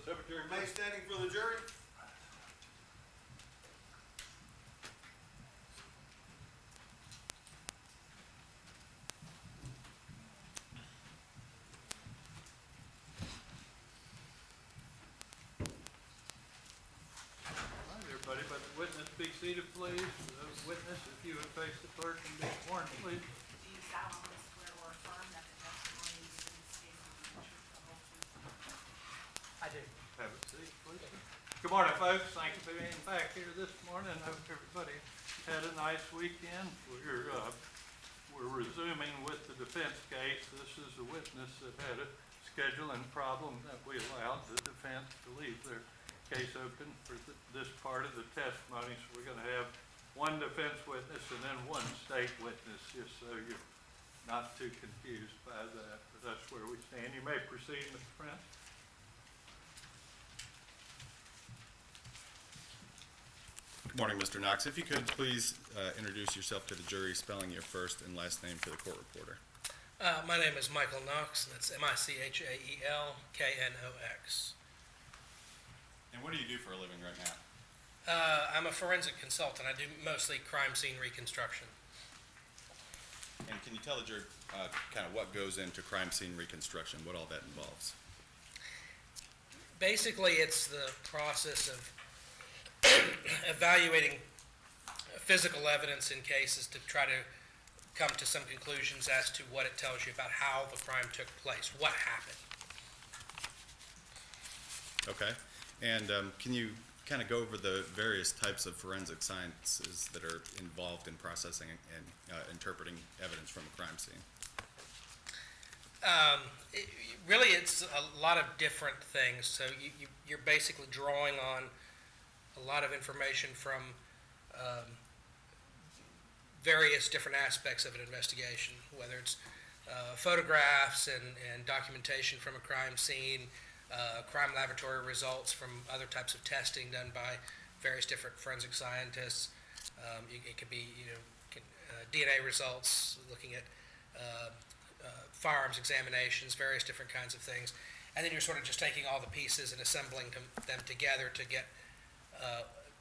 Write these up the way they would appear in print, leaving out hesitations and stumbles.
Secretary. Remain standing for the jury. All right, everybody, but the witness be seated, please. The witness, if you would face the clerk and be sworn, please. Do you solemnly swear or affirm that the testimony you give in this case will be the truth, the whole truth? I do. Have a seat, please. Good morning, folks. Thank you for being back here this morning. I hope everybody had a nice weekend. We're resuming with the defense case. This is a witness that had a scheduling problem that we allowed the defense to leave their case open for this part of the testimony. So we're going to have one defense witness and then one state witness, just so you're not too confused by that. But that's where we stand. You may proceed, Mr. Prince. Good morning, Mr. Knox. If you could please introduce yourself to the jury, spelling your first and last name for the court reporter. My name is Michael Knox, and that's Michaelknox. And what do you do for a living right now? I'm a forensic consultant. I do mostly crime scene reconstruction. And can you tell the jury kind of what goes into crime scene reconstruction, what all that involves? Basically, it's the process of evaluating physical evidence in cases to try to come to some conclusions as to what it tells you about how the crime took place, what happened. Okay. And can you kind of go over the various types of forensic sciences that are involved in processing and interpreting evidence from a crime scene? Really, it's a lot of different things. So you're basically drawing on a lot of information from various different aspects of an investigation, whether it's photographs and documentation from a crime scene, crime laboratory results from other types of testing done by various different forensic scientists. It could be, DNA results, looking at firearms examinations, various different kinds of things. And then you're sort of just taking all the pieces and assembling them together to get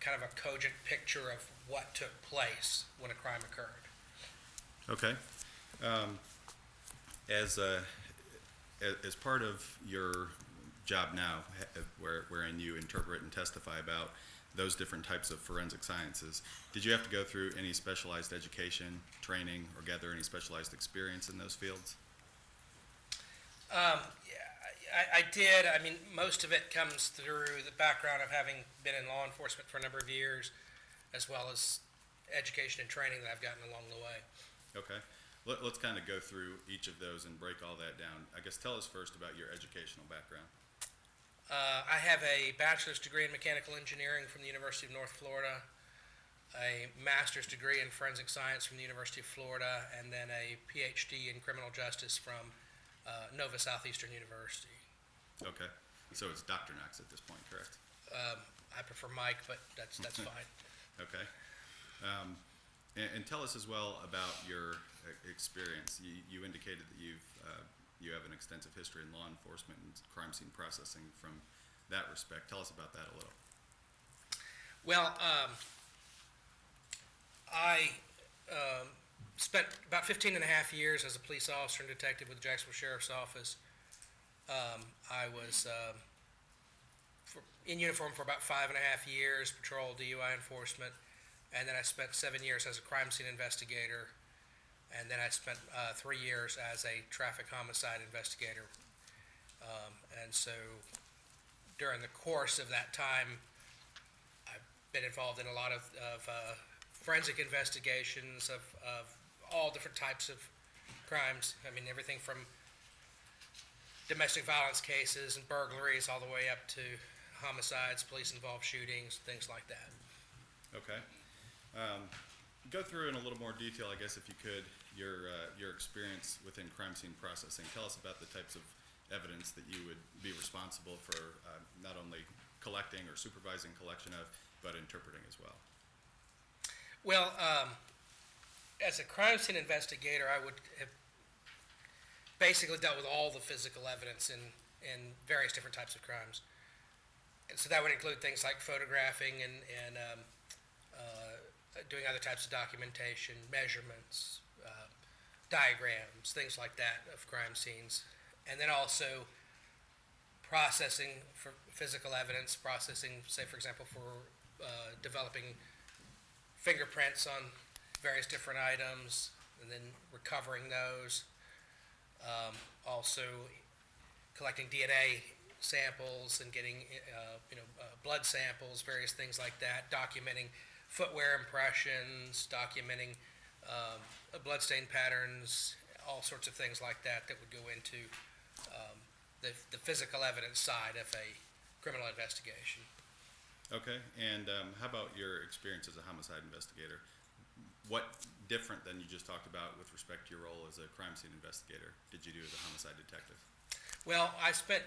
kind of a cogent picture of what took place when a crime occurred. Okay. As part of your job now, wherein you interpret and testify about those different types of forensic sciences, did you have to go through any specialized education, training, or gather any specialized experience in those fields? Yeah, I did. I mean, most of it comes through the background of having been in law enforcement for a number of years, as well as education and training that I've gotten along the way. Okay. Let's kind of go through each of those and break all that down. I guess tell us first about your educational background. I have a bachelor's degree in mechanical engineering from the University of North Florida, a master's degree in forensic science from the University of Florida, and then a PhD in criminal justice from Nova Southeastern University. Okay. So it's Dr. Knox at this point, correct? I prefer Mike, but that's fine. Okay. And tell us as well about your experience. You indicated that you have an extensive history in law enforcement and crime scene processing from that respect. Tell us about that a little. Well, I spent about 15 and a half years as a police officer and detective with the Jacksonville Sheriff's Office. I was in uniform for about 5.5 years, patrol, DUI enforcement, and then I spent 7 years as a crime scene investigator, and then I spent 3 years as a traffic homicide investigator. And so during the course of that time, I've been involved in a lot of forensic investigations of all different types of crimes. I mean, everything from domestic violence cases and burglaries all the way up to homicides, police-involved shootings, things like that. Okay. Go through in a little more detail, I guess, if you could, your experience within crime scene processing. Tell us about the types of evidence that you would be responsible for not only collecting or supervising collection of, but interpreting as well. Well, as a crime scene investigator, I would have basically dealt with all the physical evidence in various different types of crimes. And so that would include things like photographing and doing other types of documentation, measurements, diagrams, things like that of crime scenes. And then also processing for physical evidence, processing, say, for example, for developing fingerprints on various different items, and then recovering those. Also collecting DNA samples and getting blood samples, various things like that, documenting footwear impressions, documenting bloodstain patterns, all sorts of things like that that would go into the physical evidence side of a criminal investigation. Okay, and how about your experience as a homicide investigator? What different than you just talked about with respect to your role as a crime scene investigator did you do as a homicide detective? Well, I spent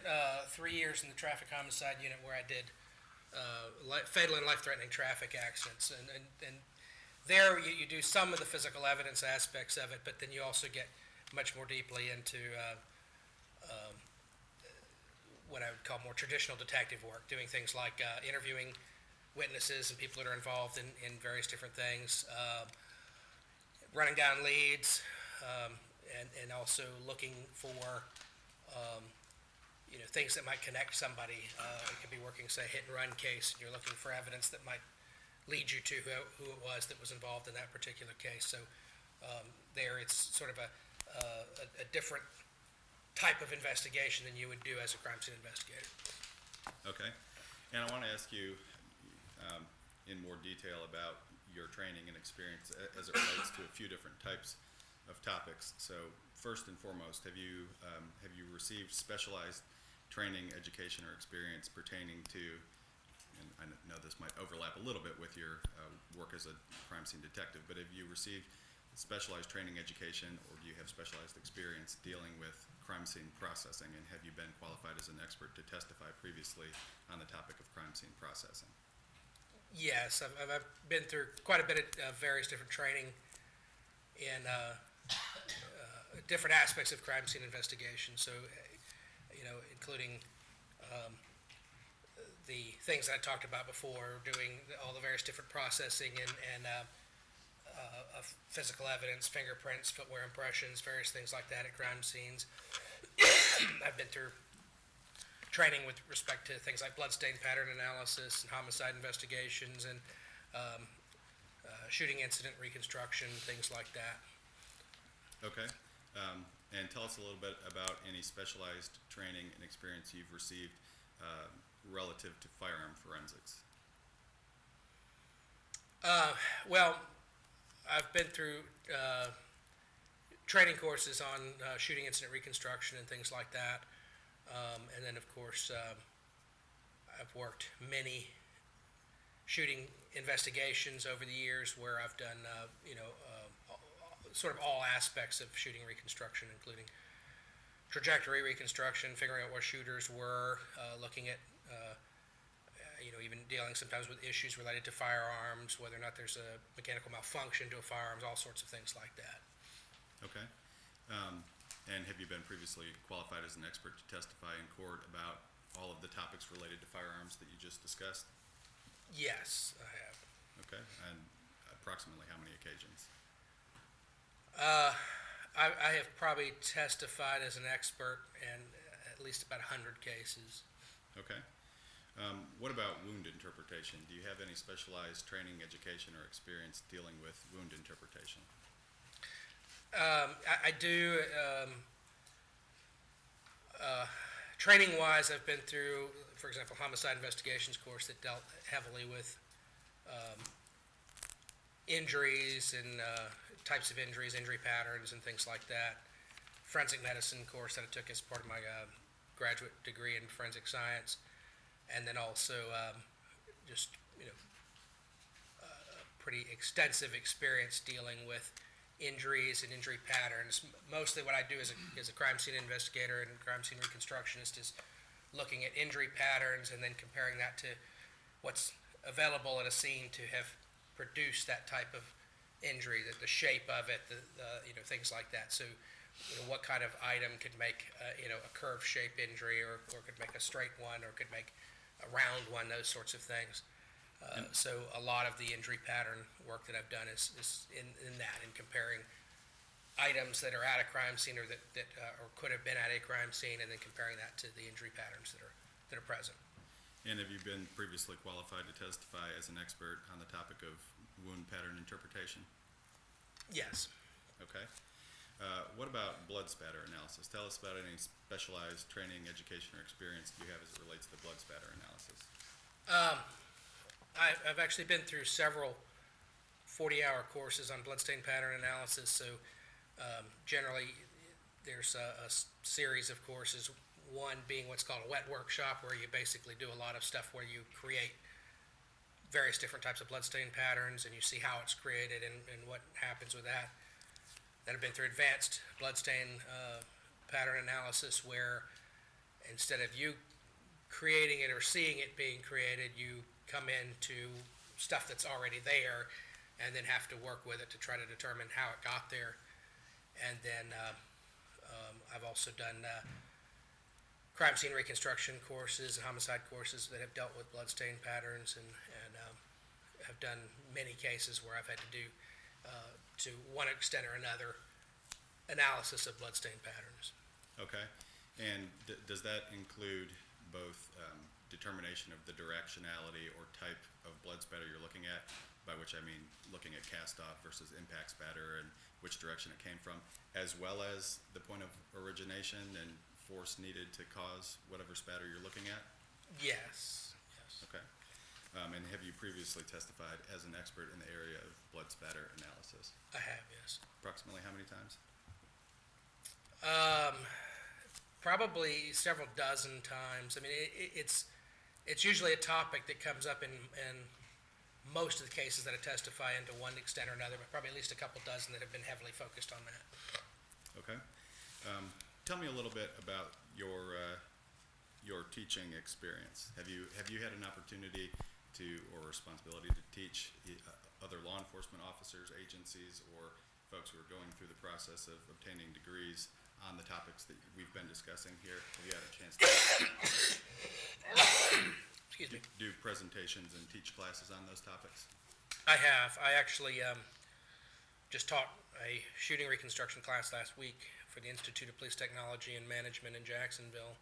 3 years in the traffic homicide unit where I did fatal and life-threatening traffic accidents. And there you do some of the physical evidence aspects of it, but then you also get much more deeply into what I would call more traditional detective work, doing things like interviewing witnesses and people that are involved in various different things, running down leads, and also looking for things that might connect somebody. It could be working, say, a hit-and-run case, and you're looking for evidence that might lead you to who it was that was involved in that particular case. So there it's sort of a different type of investigation than you would do as a crime scene investigator. Okay, and I want to ask you in more detail about your training and experience as it relates to a few different types of topics. So first and foremost, have you received specialized training, education, or experience pertaining to, and I know this might overlap a little bit with your work as a crime scene detective, but have you received specialized training, education, or do you have specialized experience dealing with crime scene processing, and have you been qualified as an expert to testify previously on the topic of crime scene processing? Yes, I've been through quite a bit of various different training in different aspects of crime scene investigation. So, including the things that I talked about before, doing all the various different processing and of physical evidence, fingerprints, footwear impressions, various things like that at crime scenes. I've been through training with respect to things like bloodstain pattern analysis and homicide investigations and shooting incident reconstruction, things like that. Okay, and tell us a little bit about any specialized training and experience you've received relative to firearm forensics. Well, I've been through training courses on shooting incident reconstruction and things like that. And then, of course, I've worked many shooting investigations over the years where I've done, sort of all aspects of shooting reconstruction, including trajectory reconstruction, figuring out where shooters were, looking at, even dealing sometimes with issues related to firearms, whether or not there's a mechanical malfunction to a firearms, all sorts of things like that. Okay. And have you been previously qualified as an expert to testify in court about all of the topics related to firearms that you just discussed? Yes, I have. Okay, and approximately how many occasions? I have probably testified as an expert in at least about 100 cases. Okay. What about wound interpretation? Do you have any specialized training, education, or experience dealing with wound interpretation? I do. Training-wise, I've been through, for example, homicide investigations course that dealt heavily with injuries and types of injuries, injury patterns, and things like that. Forensic medicine course that I took as part of my graduate degree in forensic science, and then also just pretty extensive experience dealing with injuries and injury patterns. Mostly what I do as a crime scene investigator and crime scene reconstructionist is looking at injury patterns and then comparing that to what's available at a scene to have produced that type of injury, the shape of it, things like that. So, what kind of item could make a curved shape injury, or could make a straight one, or could make round one, those sorts of things. So a lot of the injury pattern work that I've done is in that, in comparing items that are at a crime scene or that or could have been at a crime scene, and then comparing that to the injury patterns that are present. And have you been previously qualified to testify as an expert on the topic of wound pattern interpretation? Yes. Okay. What about blood spatter analysis? Tell us about any specialized training, education, or experience you have as it relates to blood spatter analysis. I've actually been through several 40-hour courses on bloodstain pattern analysis. So generally, there's a series of courses. One being what's called a wet workshop, where you basically do a lot of stuff where you create various different types of bloodstain patterns, and you see how it's created and what happens with that. Then I've been through advanced bloodstain pattern analysis, where instead of you creating it or seeing it being created, you come into stuff that's already there and then have to work with it to try to determine how it got there. And then I've also done crime scene reconstruction courses, homicide courses that have dealt with bloodstain patterns, and have done many cases where I've had to do, to one extent or another, analysis of bloodstain patterns. Okay. And does that include both determination of the directionality or type of blood spatter you're looking at, by which I mean looking at cast-off versus impact spatter and which direction it came from, as well as the point of origination and force needed to cause whatever spatter you're looking at? Yes. Okay. And have you previously testified as an expert in the area of blood spatter analysis? I have, yes. Approximately how many times? Probably several dozen times. I mean, it's usually a topic that comes up in most of the cases that I testify in, to one extent or another, but probably at least a couple dozen that have been heavily focused on that. Okay. Tell me a little bit about your teaching experience. Have you had an opportunity or responsibility to teach other law enforcement officers, agencies, or folks who are going through the process of obtaining degrees on the topics that we've been discussing here? Have you had a chance to Excuse me. do presentations and teach classes on those topics? I have. I actually just taught a shooting reconstruction class last week for the Institute of Police Technology and Management in Jacksonville,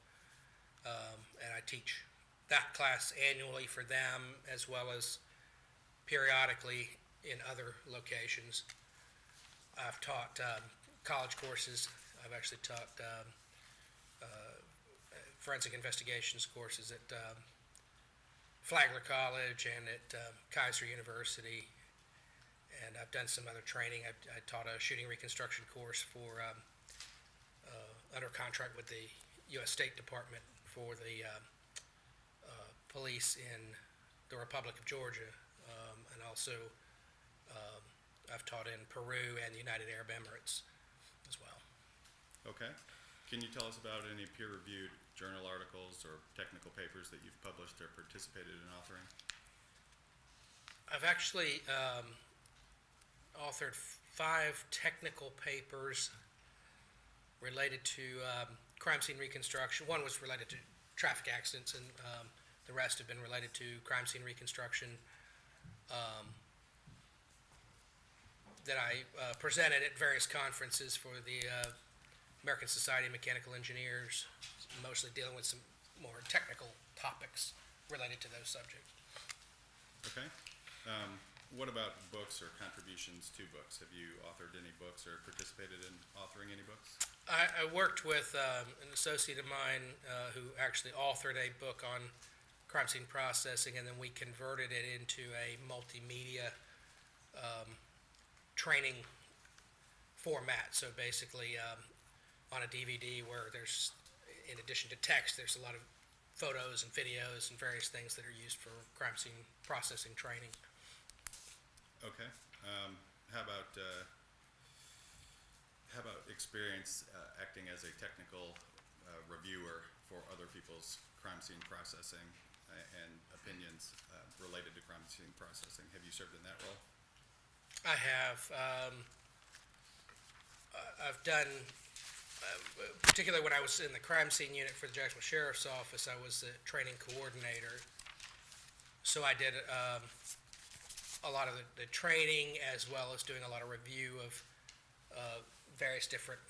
and I teach that class annually for them, as well as periodically in other locations. I've taught college courses. I've actually taught forensic investigations courses at Flagler College and at Kaiser University, and I've done some other training. I taught a shooting reconstruction course for under contract with the U.S. State Department for the police in the Republic of Georgia, and also I've taught in Peru and the United Arab Emirates as well. Okay. Can you tell us about any peer-reviewed journal articles or technical papers that you've published or participated in authoring? I've actually authored 5 technical papers related to crime scene reconstruction. One was related to traffic accidents, and the rest have been related to crime scene reconstruction that I presented at various conferences for the American Society of Mechanical Engineers, mostly dealing with some more technical topics related to those subjects. Okay. What about books or contributions to books? Have you authored any books or participated in authoring any books? I worked with an associate of mine who actually authored a book on crime scene processing, and then we converted it into a multimedia training format. So basically on a DVD where there's, in addition to text, there's a lot of photos and videos and various things that are used for crime scene processing training. Okay. How about experience acting as a technical reviewer for other people's crime scene processing and opinions related to crime scene processing? Have you served in that role? I have. I've done particularly when I was in the crime scene unit for the Jacksonville Sheriff's Office, I was the training coordinator. So I did a lot of the training as well as doing a lot of review of various different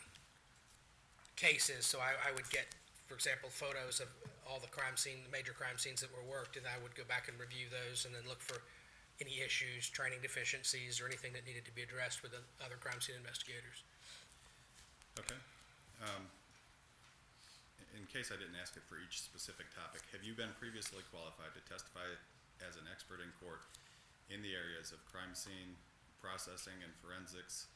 cases. So I would get, for example, photos of all the major crime scenes that were worked, and I would go back and review those and then look for any issues, training deficiencies, or anything that needed to be addressed with the other crime scene investigators. Okay. In case I didn't ask it for each specific topic, have you been previously qualified to testify as an expert in court in the areas of crime scene processing and forensics,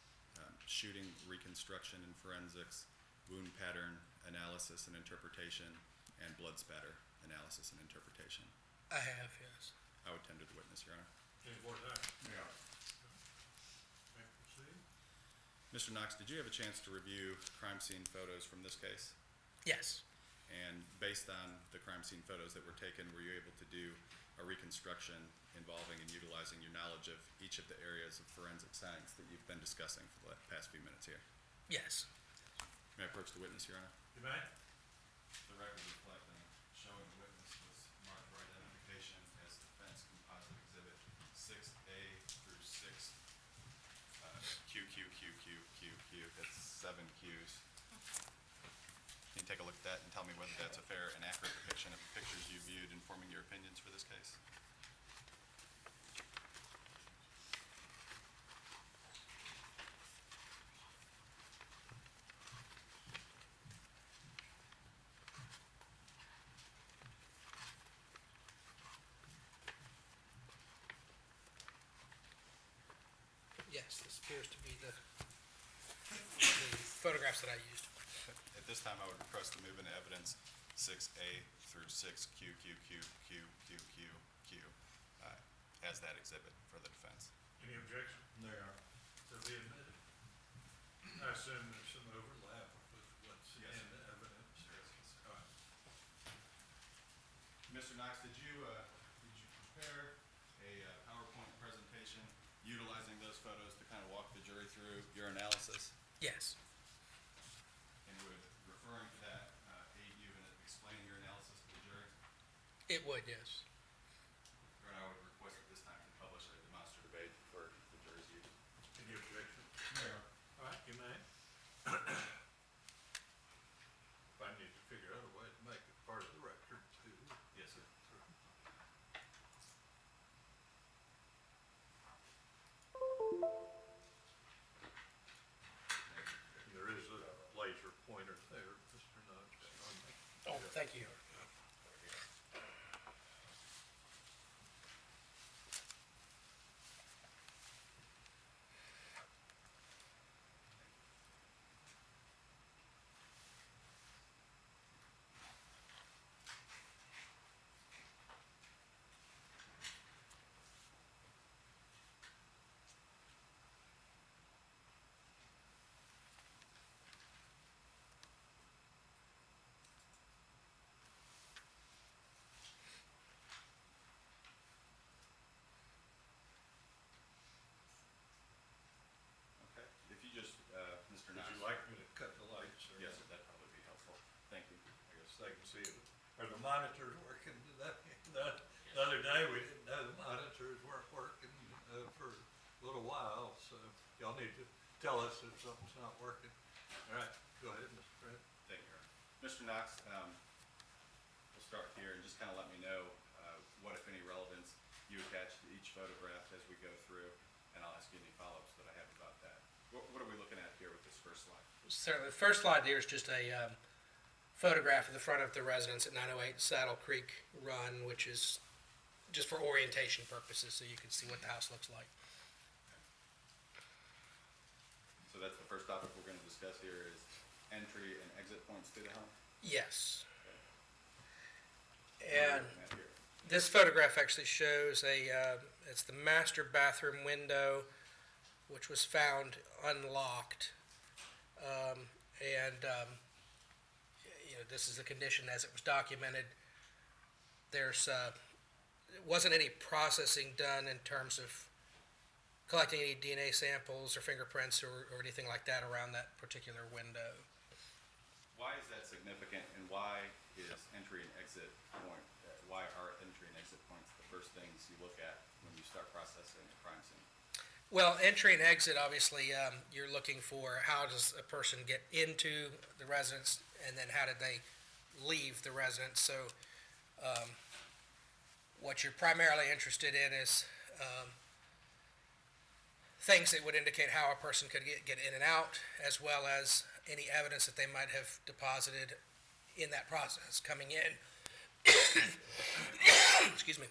shooting reconstruction and forensics, wound pattern analysis and interpretation, and blood spatter analysis and interpretation? I have, yes. I would tender the witness, Your Honor. Any more time? Yeah. May I proceed? Mr. Knox, did you have a chance to review crime scene photos from this case? Yes. And based on the crime scene photos that were taken, were you able to do a reconstruction involving and utilizing your knowledge of each of the areas of forensic science that you've been discussing for the past few minutes here? Yes. May I approach the witness, Your Honor? You may. The record reflecting showing the witness was marked for identification as defense composite exhibit 6A through 6 QQQQQQ. That's 7 Qs. Can you take a look at that and tell me whether that's a fair and accurate depiction of the pictures you viewed in forming your opinions for this case? Yes, this appears to be the photographs that I used. At this time, I would request to move into evidence 6A through 6QQQQQQ as that exhibit for the defense. Any objection? There are. To be admitted. I assume there's some overlap with what's Yes. in the evidence. All right. Mr. Knox, did you prepare a PowerPoint presentation utilizing those photos to kind of walk the jury through your analysis? Yes. And would referring to that aid you in explaining your analysis to the jury? It would, yes. Or I would request at this time to publish a demonstrative aid for the jury's use. Any objection? All right, you may. If I need to figure out a way to make it part of the record too. Yes, sir. There is a laser pointer there, Mr. Knox. Oh, thank you. Okay. If you just, Mr. Would Knox. you like me to cut the lights? Or Yes, that'd probably be helpful. Thank you. I guess they can see it. Are the monitors working today? The other day, we didn't know the monitors weren't working for a little while, so y'all need to tell us if something's not working. All right, go ahead, Mr. Trent. Thank you, Your Honor. Mr. Knox, we'll start here and just kind of let me know what, if any, relevance you attach to each photograph as we go through, and I'll ask you any follow-ups that I have about that. What are we looking at here with this first slide? So the first slide there is just a photograph of the front of the residence at 908 Saddle Creek Run, which is just for orientation purposes, so you can see what the house looks like. So that's the first topic we're going to discuss here is entry and exit points to the home? Yes. What are we And looking at here? this photograph actually shows it's the master bathroom window, which was found unlocked. This is the condition as it was documented. There's wasn't any processing done in terms of collecting any DNA samples or fingerprints or anything like that around that particular window. Why is that significant, and why is entry and exit point, why are entry and exit points the first things you look at when you start processing a crime scene? Well, entry and exit, obviously, you're looking for how does a person get into the residence, and then how did they leave the residence. So what you're primarily interested in is things that would indicate how a person could get in and out, as well as any evidence that they might have deposited in that process coming in, excuse me,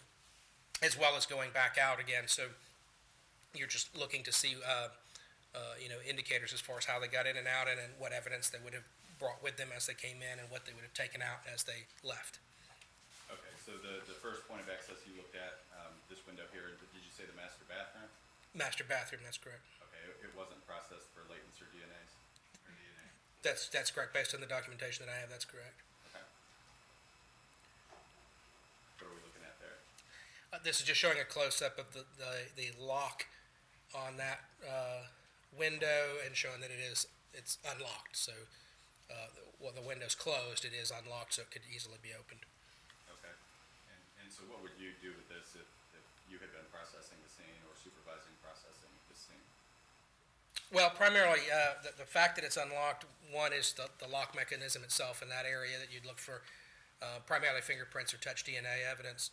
as well as going back out again. So you're just looking to see, indicators as far as how they got in and out, and then what evidence they would have brought with them as they came in, and what they would have taken out as they left. Okay, so the first point of access you looked at, this window here, did you say the master bathroom? Master bathroom, that's correct. Okay, it wasn't processed for latents or DNAs? Or DNA? That's correct, based on the documentation that I have, that's correct. Okay. What are we looking at there? This is just showing a close-up of the lock on that window, and showing that it's unlocked. So while the window's closed, it is unlocked, so it could easily be opened. Okay. And so what would you do with this if you had been processing the scene or supervising processing the scene? Well, primarily, the fact that it's unlocked, one is the lock mechanism itself in that area that you'd look for, primarily fingerprints or touch DNA evidence.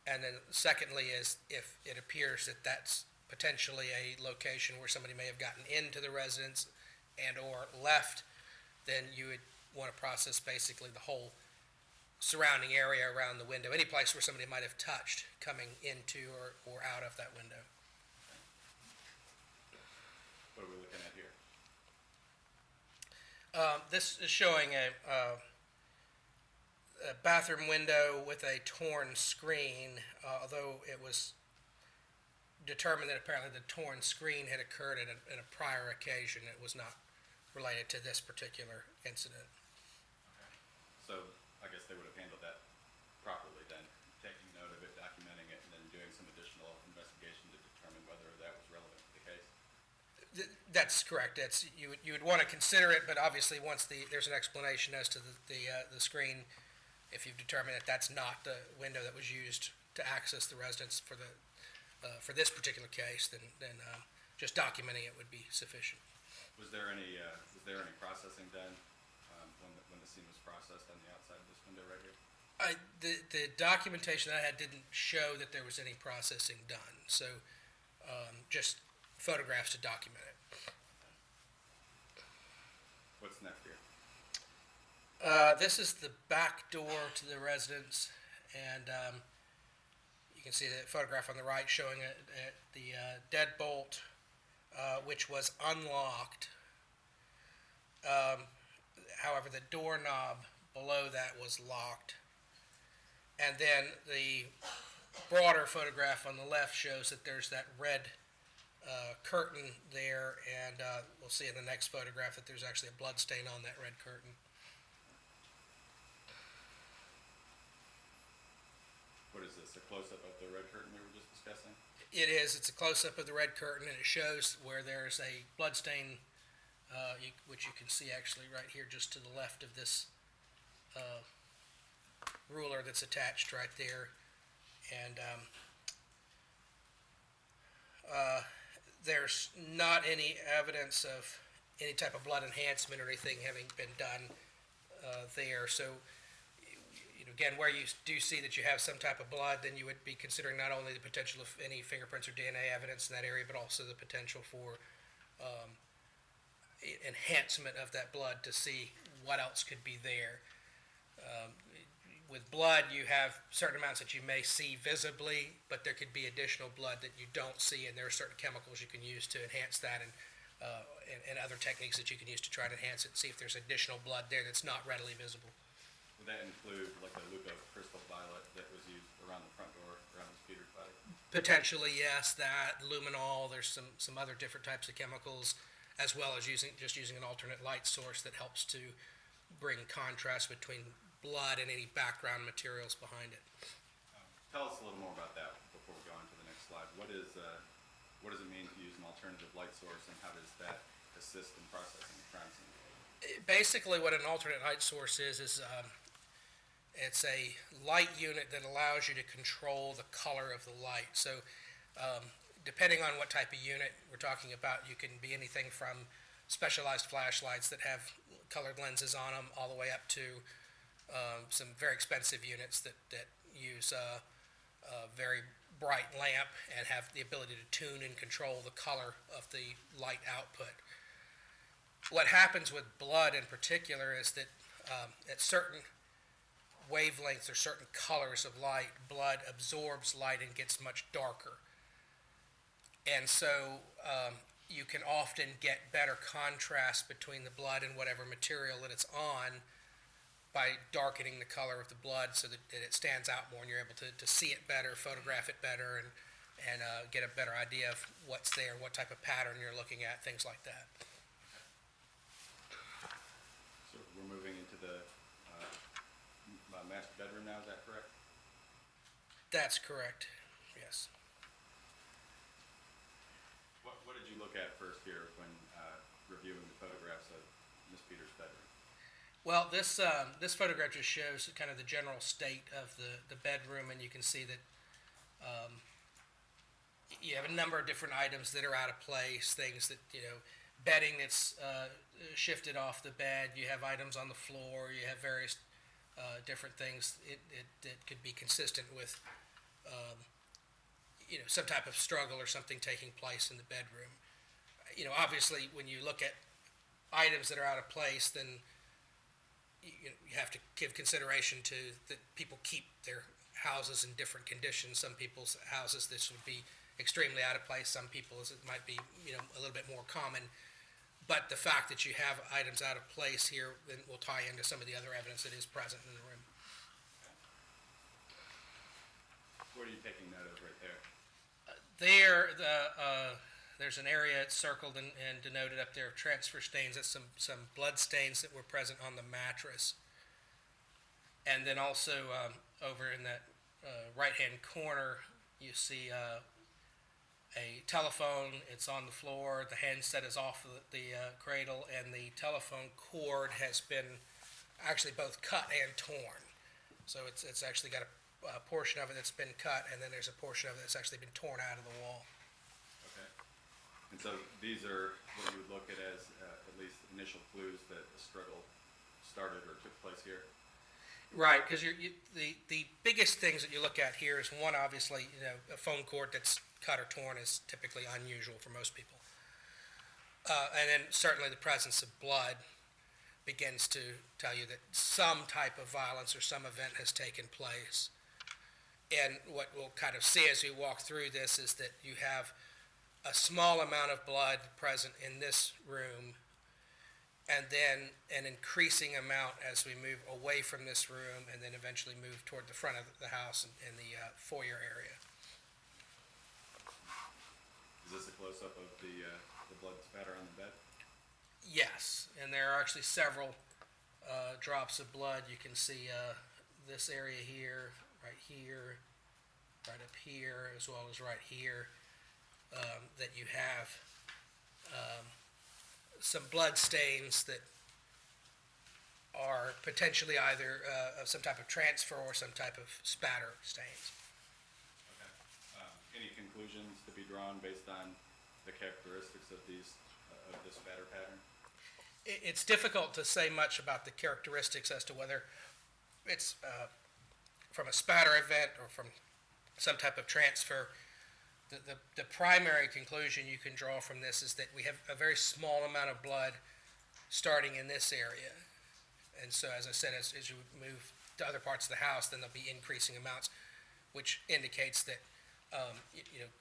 And then secondly is if it appears that that's potentially a location where somebody may have gotten into the residence and or left, then you would want to process basically the whole surrounding area around the window, any place where somebody might have touched coming into or out of that window. What are we looking at here? This is showing a bathroom window with a torn screen, although it was determined that apparently the torn screen had occurred at a prior occasion. It was not related to this particular incident. Okay. So I guess they would have handled that properly then, taking note of it, documenting it, and then doing some additional investigation to determine whether that was relevant to the case? That's correct. You would want to consider it, but obviously once there's an explanation as to the screen, if you've determined that that's not the window that was used to access the residence for this particular case, then just documenting it would be sufficient. Was there any processing done when the scene was processed on the outside of this window right here? The documentation that I had didn't show that there was any processing done, so just photographs to document it. What's next here? This is the back door to the residence, and you can see the photograph on the right showing the deadbolt, which was unlocked. However, the doorknob below that was locked. And then the broader photograph on the left shows that there's that red curtain there, and we'll see in the next photograph that there's actually a blood stain on that red curtain. What is this, a close-up of the red curtain we were just discussing? It is. It's a close-up of the red curtain, and it shows where there's a blood stain, which you can see actually right here just to the left of this ruler that's attached right there. And there's not any evidence of any type of blood enhancement or anything having been done there. So, again, where you do see that you have some type of blood, then you would be considering not only the potential of any fingerprints or DNA evidence in that area, but also the potential for enhancement of that blood to see what else could be there. With blood, you have certain amounts that you may see visibly, but there could be additional blood that you don't see, and there are certain chemicals you can use to enhance that, and other techniques that you can use to try to enhance it, see if there's additional blood there that's not readily visible. Would that include like the loop of crystal violet that was used around the front door, around Ms. Peters' body? Potentially, yes, that, luminol, there's some other different types of chemicals, as well as using an alternate light source that helps to bring contrast between blood and any background materials behind it. Tell us a little more about that before we go on to the next slide. What does it mean to use an alternative light source, and how does that assist in processing a crime scene? Basically, what an alternate light source is it's a light unit that allows you to control the color of the light. So, depending on what type of unit we're talking about, you can be anything from specialized flashlights that have colored lenses on them, all the way up to some very expensive units that use a very bright lamp and have the ability to tune and control the color of the light output. What happens with blood in particular is that at certain wavelengths or certain colors of light, blood absorbs light and gets much darker. And so you can often get better contrast between the blood and whatever material that it's on by darkening the color of the blood so that it stands out more and you're able to see it better, photograph it better, and get a better idea of what's there, what type of pattern you're looking at, things like that. So we're moving into the master bedroom now, is that correct? That's correct, yes. What did you look at first here when reviewing the photographs of Ms. Peters' bedroom? Well, this photograph just shows kind of the general state of the bedroom, and you can see that you have a number of different items that are out of place, things that, bedding that's shifted off the bed, you have items on the floor, you have various different things that could be consistent with, some type of struggle or something taking place in the bedroom. Obviously, when you look at items that are out of place, then you have to give consideration to that people keep their houses in different conditions. Some people's houses, this would be extremely out of place. Some people's, it might be, a little bit more common. But the fact that you have items out of place here then will tie into some of the other evidence that is present in the room. What are you taking note of right there? There's an area it's circled and denoted up there of transfer stains. That's some blood stains that were present on the mattress. And then also over in that right-hand corner, you see a telephone. It's on the floor. The handset is off the cradle, and the telephone cord has been actually both cut and torn. So it's actually got a portion of it that's been cut, and then there's a portion of it that's actually been torn out of the wall. Okay. And so these are what you would look at as at least initial clues that a struggle started or took place here? Right, because the biggest things that you look at here is one, obviously, a phone cord that's cut or torn is typically unusual for most people. And then certainly the presence of blood begins to tell you that some type of violence or some event has taken place. And what we'll kind of see as we walk through this is that you have a small amount of blood present in this room, and then an increasing amount as we move away from this room and then eventually move toward the front of the house in the foyer area. Is this a close-up of the blood spatter on the bed? Yes, and there are actually several drops of blood. You can see this area here, right up here, as well as right here, that you have some blood stains that are potentially either of some type of transfer or some type of spatter stains. Okay. Any conclusions to be drawn based on the characteristics of this spatter pattern? It's difficult to say much about the characteristics as to whether it's from a spatter event or from some type of transfer. The primary conclusion you can draw from this is that we have a very small amount of blood starting in this area. And so, as I said, as you move to other parts of the house, then there'll be increasing amounts, which indicates that,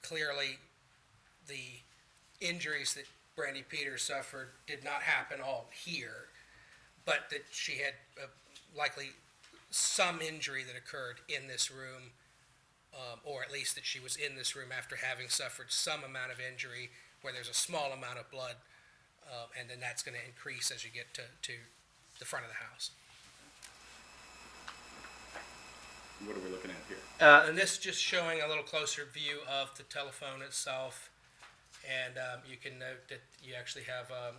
clearly the injuries that Brandy Peters suffered did not happen all here, but that she had likely some injury that occurred in this room, or at least that she was in this room after having suffered some amount of injury where there's a small amount of blood, and then that's going to increase as you get to the front of the house. What are we looking at here? And this is just showing a little closer view of the telephone itself, and you can note that you actually have a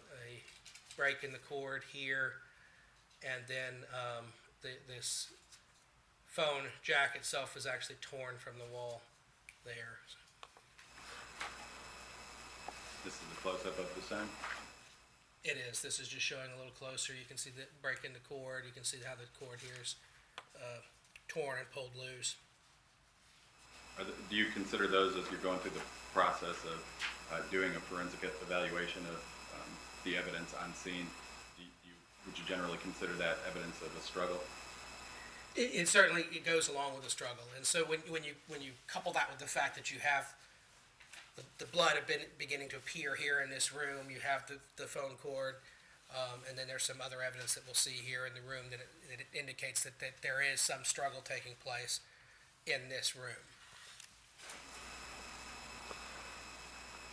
break in the cord here, and then this phone jack itself is actually torn from the wall there. This is a close-up of the same. It is. This is just showing a little closer. You can see the break in the cord. You can see how the cord here is torn and pulled loose. Do you consider those, as you're going through the process of doing a forensic evaluation of the evidence on scene, would you generally consider that evidence of a struggle? It certainly goes along with the struggle, and so when you couple that with the fact that you have the blood beginning to appear here in this room, you have the phone cord, and then there's some other evidence that we'll see here in the room that it indicates that there is some struggle taking place in this room.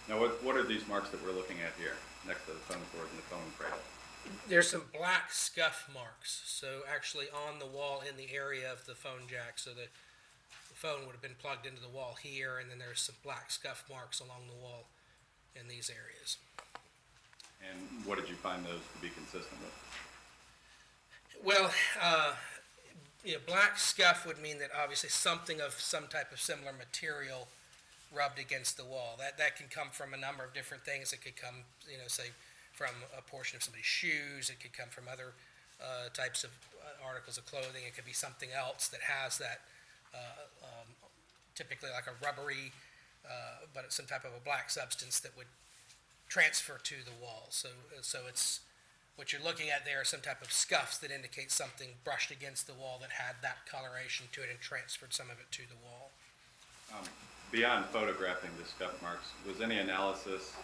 Now, what are these marks that we're looking at here, next to the phone cord and the phone cradle? There's some black scuff marks, so actually on the wall in the area of the phone jack, so the phone would have been plugged into the wall here, and then there's some black scuff marks along the wall in these areas. And what did you find those to be consistent with? Well, black scuff would mean that obviously something of some type of similar material rubbed against the wall. That can come from a number of different things. It could come, say, from a portion of somebody's shoes. It could come from other types of articles of clothing. It could be something else that has that, typically like a rubbery, but it's some type of a black substance that would transfer to the wall. So it's what you're looking at there are some type of scuffs that indicate something brushed against the wall that had that coloration to it and transferred some of it to the wall. Beyond photographing the scuff marks, was any analysis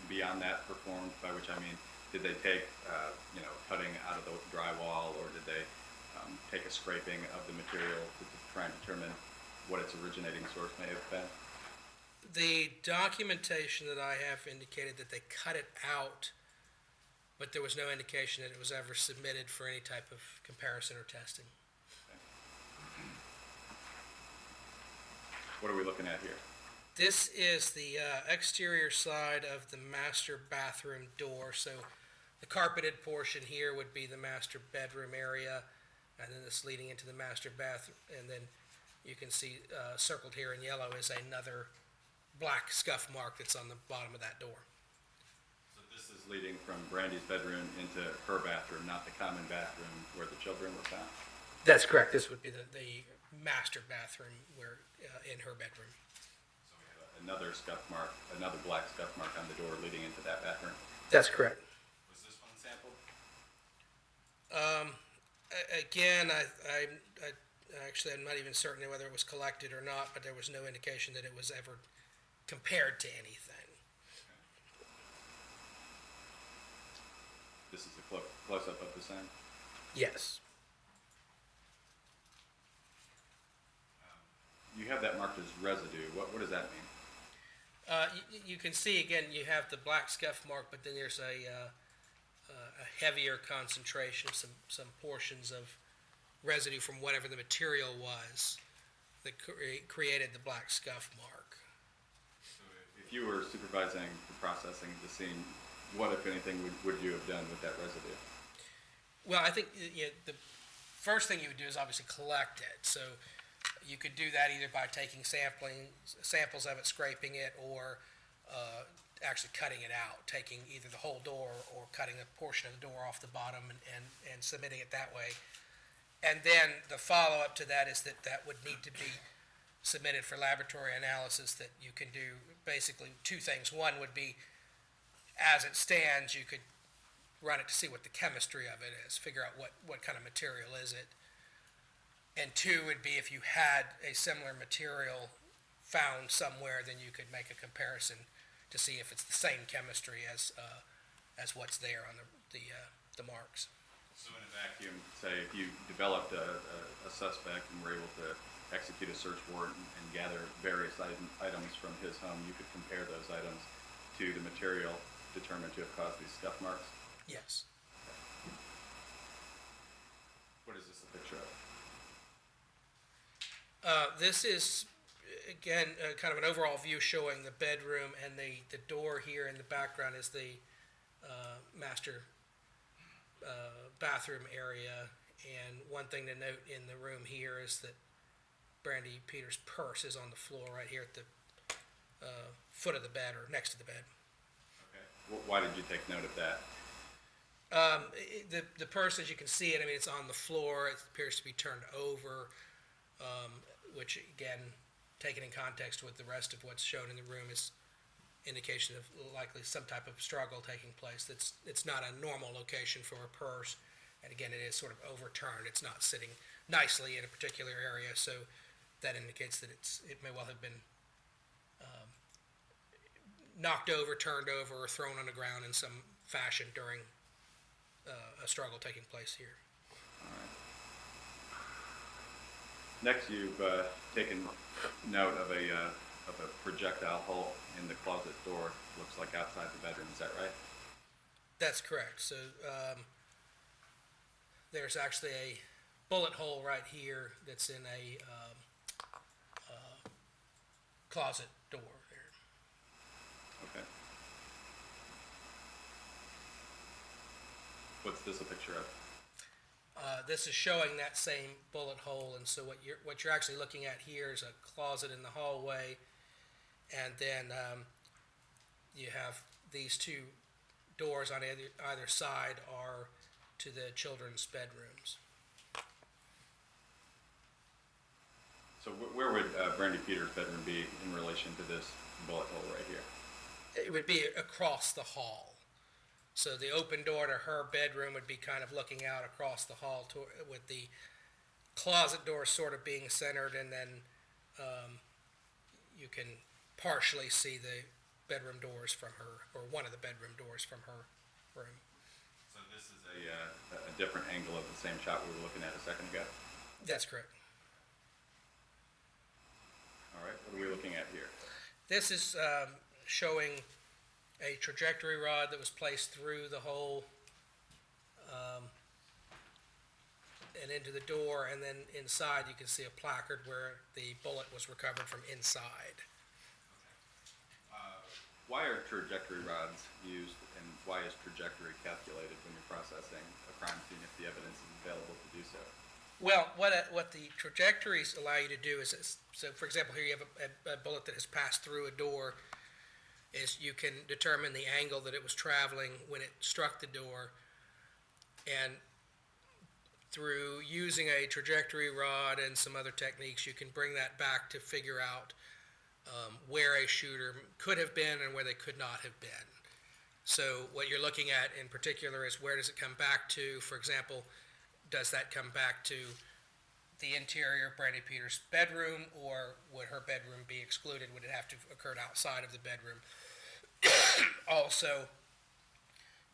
beyond that performed? By which I mean, did they take, cutting out of the drywall, or did they take a scraping of the material to try and determine what its originating source may have been? The documentation that I have indicated that they cut it out, but there was no indication that it was ever submitted for any type of comparison or testing. What are we looking at here? This is the exterior side of the master bathroom door. So the carpeted portion here would be the master bedroom area, and then this leading into the master bathroom. And then you can see circled here in yellow is another black scuff mark that's on the bottom of that door. So this is leading from Brandy's bedroom into her bathroom, not the common bathroom where the children were found? That's correct. This would be the master bathroom where in her bedroom. So we have another scuff mark, another black scuff mark on the door leading into that bathroom. That's correct. Was this one sampled? Again, actually, I'm not even certain whether it was collected or not, but there was no indication that it was ever compared to anything. This is a close-up of the same? Yes. You have that marked as residue. What does that mean? You can see, again, you have the black scuff mark, but then there's a heavier concentration, some portions of residue from whatever the material was that created the black scuff mark. So if you were supervising the processing of the scene, what, if anything, would you have done with that residue? Well, I think the first thing you would do is obviously collect it. So you could do that either by taking samples of it, scraping it, or actually cutting it out, taking either the whole door or cutting a portion of the door off the bottom and submitting it that way. And then the follow-up to that is that would need to be submitted for laboratory analysis. That you can do basically two things. One would be, as it stands, you could run it to see what the chemistry of it is, figure out what kind of material is it. And two would be if you had a similar material found somewhere, then you could make a comparison to see if it's the same chemistry as what's there on the marks. So in a vacuum, say if you developed a suspect and were able to execute a search warrant and gather various items from his home, you could compare those items to the material determined to have caused these scuff marks? Yes. What is this a picture of? This is, again, kind of an overall view showing the bedroom, and the door here in the background is the master bathroom area. And one thing to note in the room here is that Brandy Peters' purse is on the floor right here at the foot of the bed or next to the bed. Okay. Why did you take note of that? The purse, as you can see it, I mean, it's on the floor. It appears to be turned over, which again, taken in context with the rest of what's shown in the room, is indication of likely some type of struggle taking place. It's not a normal location for a purse, and again, it is sort of overturned. It's not sitting nicely in a particular area, so that indicates that it may well have been knocked over, turned over, or thrown on the ground in some fashion during a struggle taking place here. All right. Next, you've taken note of a projectile hole in the closet door. Looks like outside the bedroom. Is that right? That's correct. So there's actually a bullet hole right here that's in a closet door there. Okay. What's this a picture of? This is showing that same bullet hole, and so what you're actually looking at here is a closet in the hallway, and then you have these two doors on either side are to the children's bedrooms. So where would Brandy Peters' bedroom be in relation to this bullet hole right here? It would be across the hall. So the open door to her bedroom would be kind of looking out across the hall with the closet door sort of being centered, and then you can partially see the bedroom doors from her, or one of the bedroom doors from her room. So this is a different angle of the same shot we were looking at a second ago? That's correct. All right, what are we looking at here? This is showing a trajectory rod that was placed through the hole and into the door, and then inside you can see a placard where the bullet was recovered from inside. Why are trajectory rods used, and why is trajectory calculated when you're processing a crime scene if the evidence is available to do so? Well, what the trajectories allow you to do is, so for example, here you have a bullet that has passed through a door, is you can determine the angle that it was traveling when it struck the door, and through using a trajectory rod and some other techniques, you can bring that back to figure out where a shooter could have been and where they could not have been. So what you're looking at in particular is where does it come back to? For example, does that come back to the interior of Brandy Peters' bedroom, or would her bedroom be excluded? Would it have to have occurred outside of the bedroom? Also,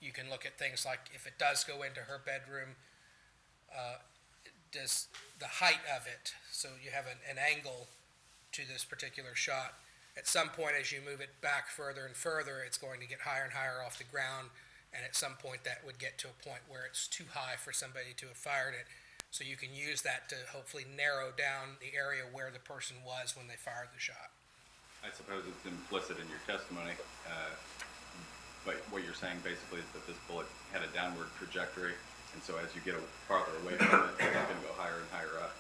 you can look at things like if it does go into her bedroom, does the height of it, so you have an angle to this particular shot. At some point, as you move it back further and further, it's going to get higher and higher off the ground, and at some point that would get to a point where it's too high for somebody to have fired it. So you can use that to hopefully narrow down the area where the person was when they fired the shot. I suppose it's implicit in your testimony, but what you're saying basically is that this bullet had a downward trajectory, and so as you get farther away from it, it's going to go higher and higher up.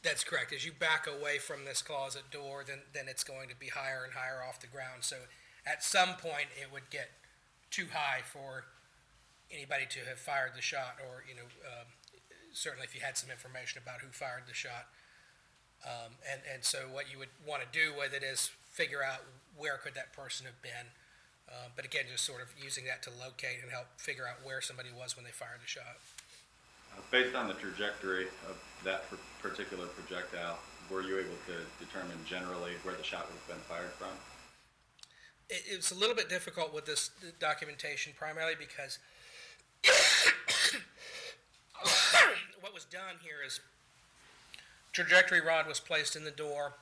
That's correct. As you back away from this closet door, then it's going to be higher and higher off the ground. So at some point, it would get too high for anybody to have fired the shot, or certainly if you had some information about who fired the shot. And so what you would want to do with it is figure out where could that person have been. But again, just sort of using that to locate and help figure out where somebody was when they fired the shot. Based on the trajectory of that particular projectile, were you able to determine generally where the shot would have been fired from? It's a little bit difficult with this documentation, primarily because what was done here is trajectory rod was placed in the door,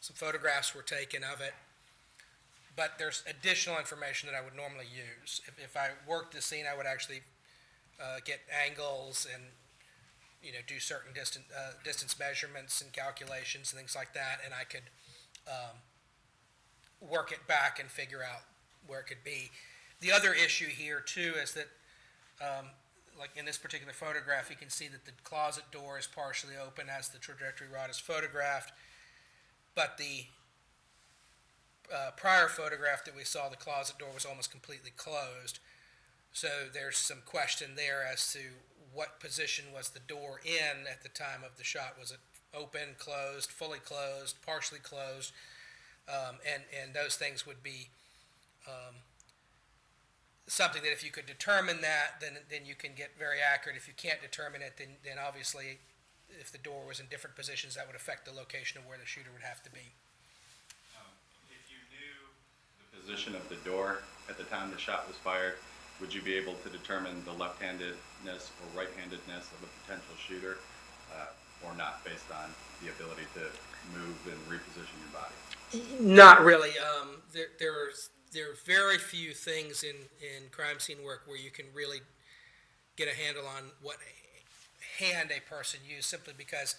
some photographs were taken of it, but there's additional information that I would normally use. If I worked the scene, I would actually get angles and do certain distance measurements and calculations and things like that, and I could work it back and figure out where it could be. The other issue here too is that, like in this particular photograph, you can see that the closet door is partially open as the trajectory rod is photographed, but the prior photograph that we saw, the closet door was almost completely closed. So there's some question there as to what position was the door in at the time of the shot. Was it open, closed, fully closed, partially closed? And those things would be something that if you could determine that, then you can get very accurate. If you can't determine it, then obviously if the door was in different positions, that would affect the location of where the shooter would have to be. If you knew the position of the door at the time the shot was fired, would you be able to determine the left-handedness or right-handedness of a potential shooter, or not, based on the ability to move and reposition your body? Not really. There are very few things in crime scene work where you can really get a handle on what hand a person used, simply because,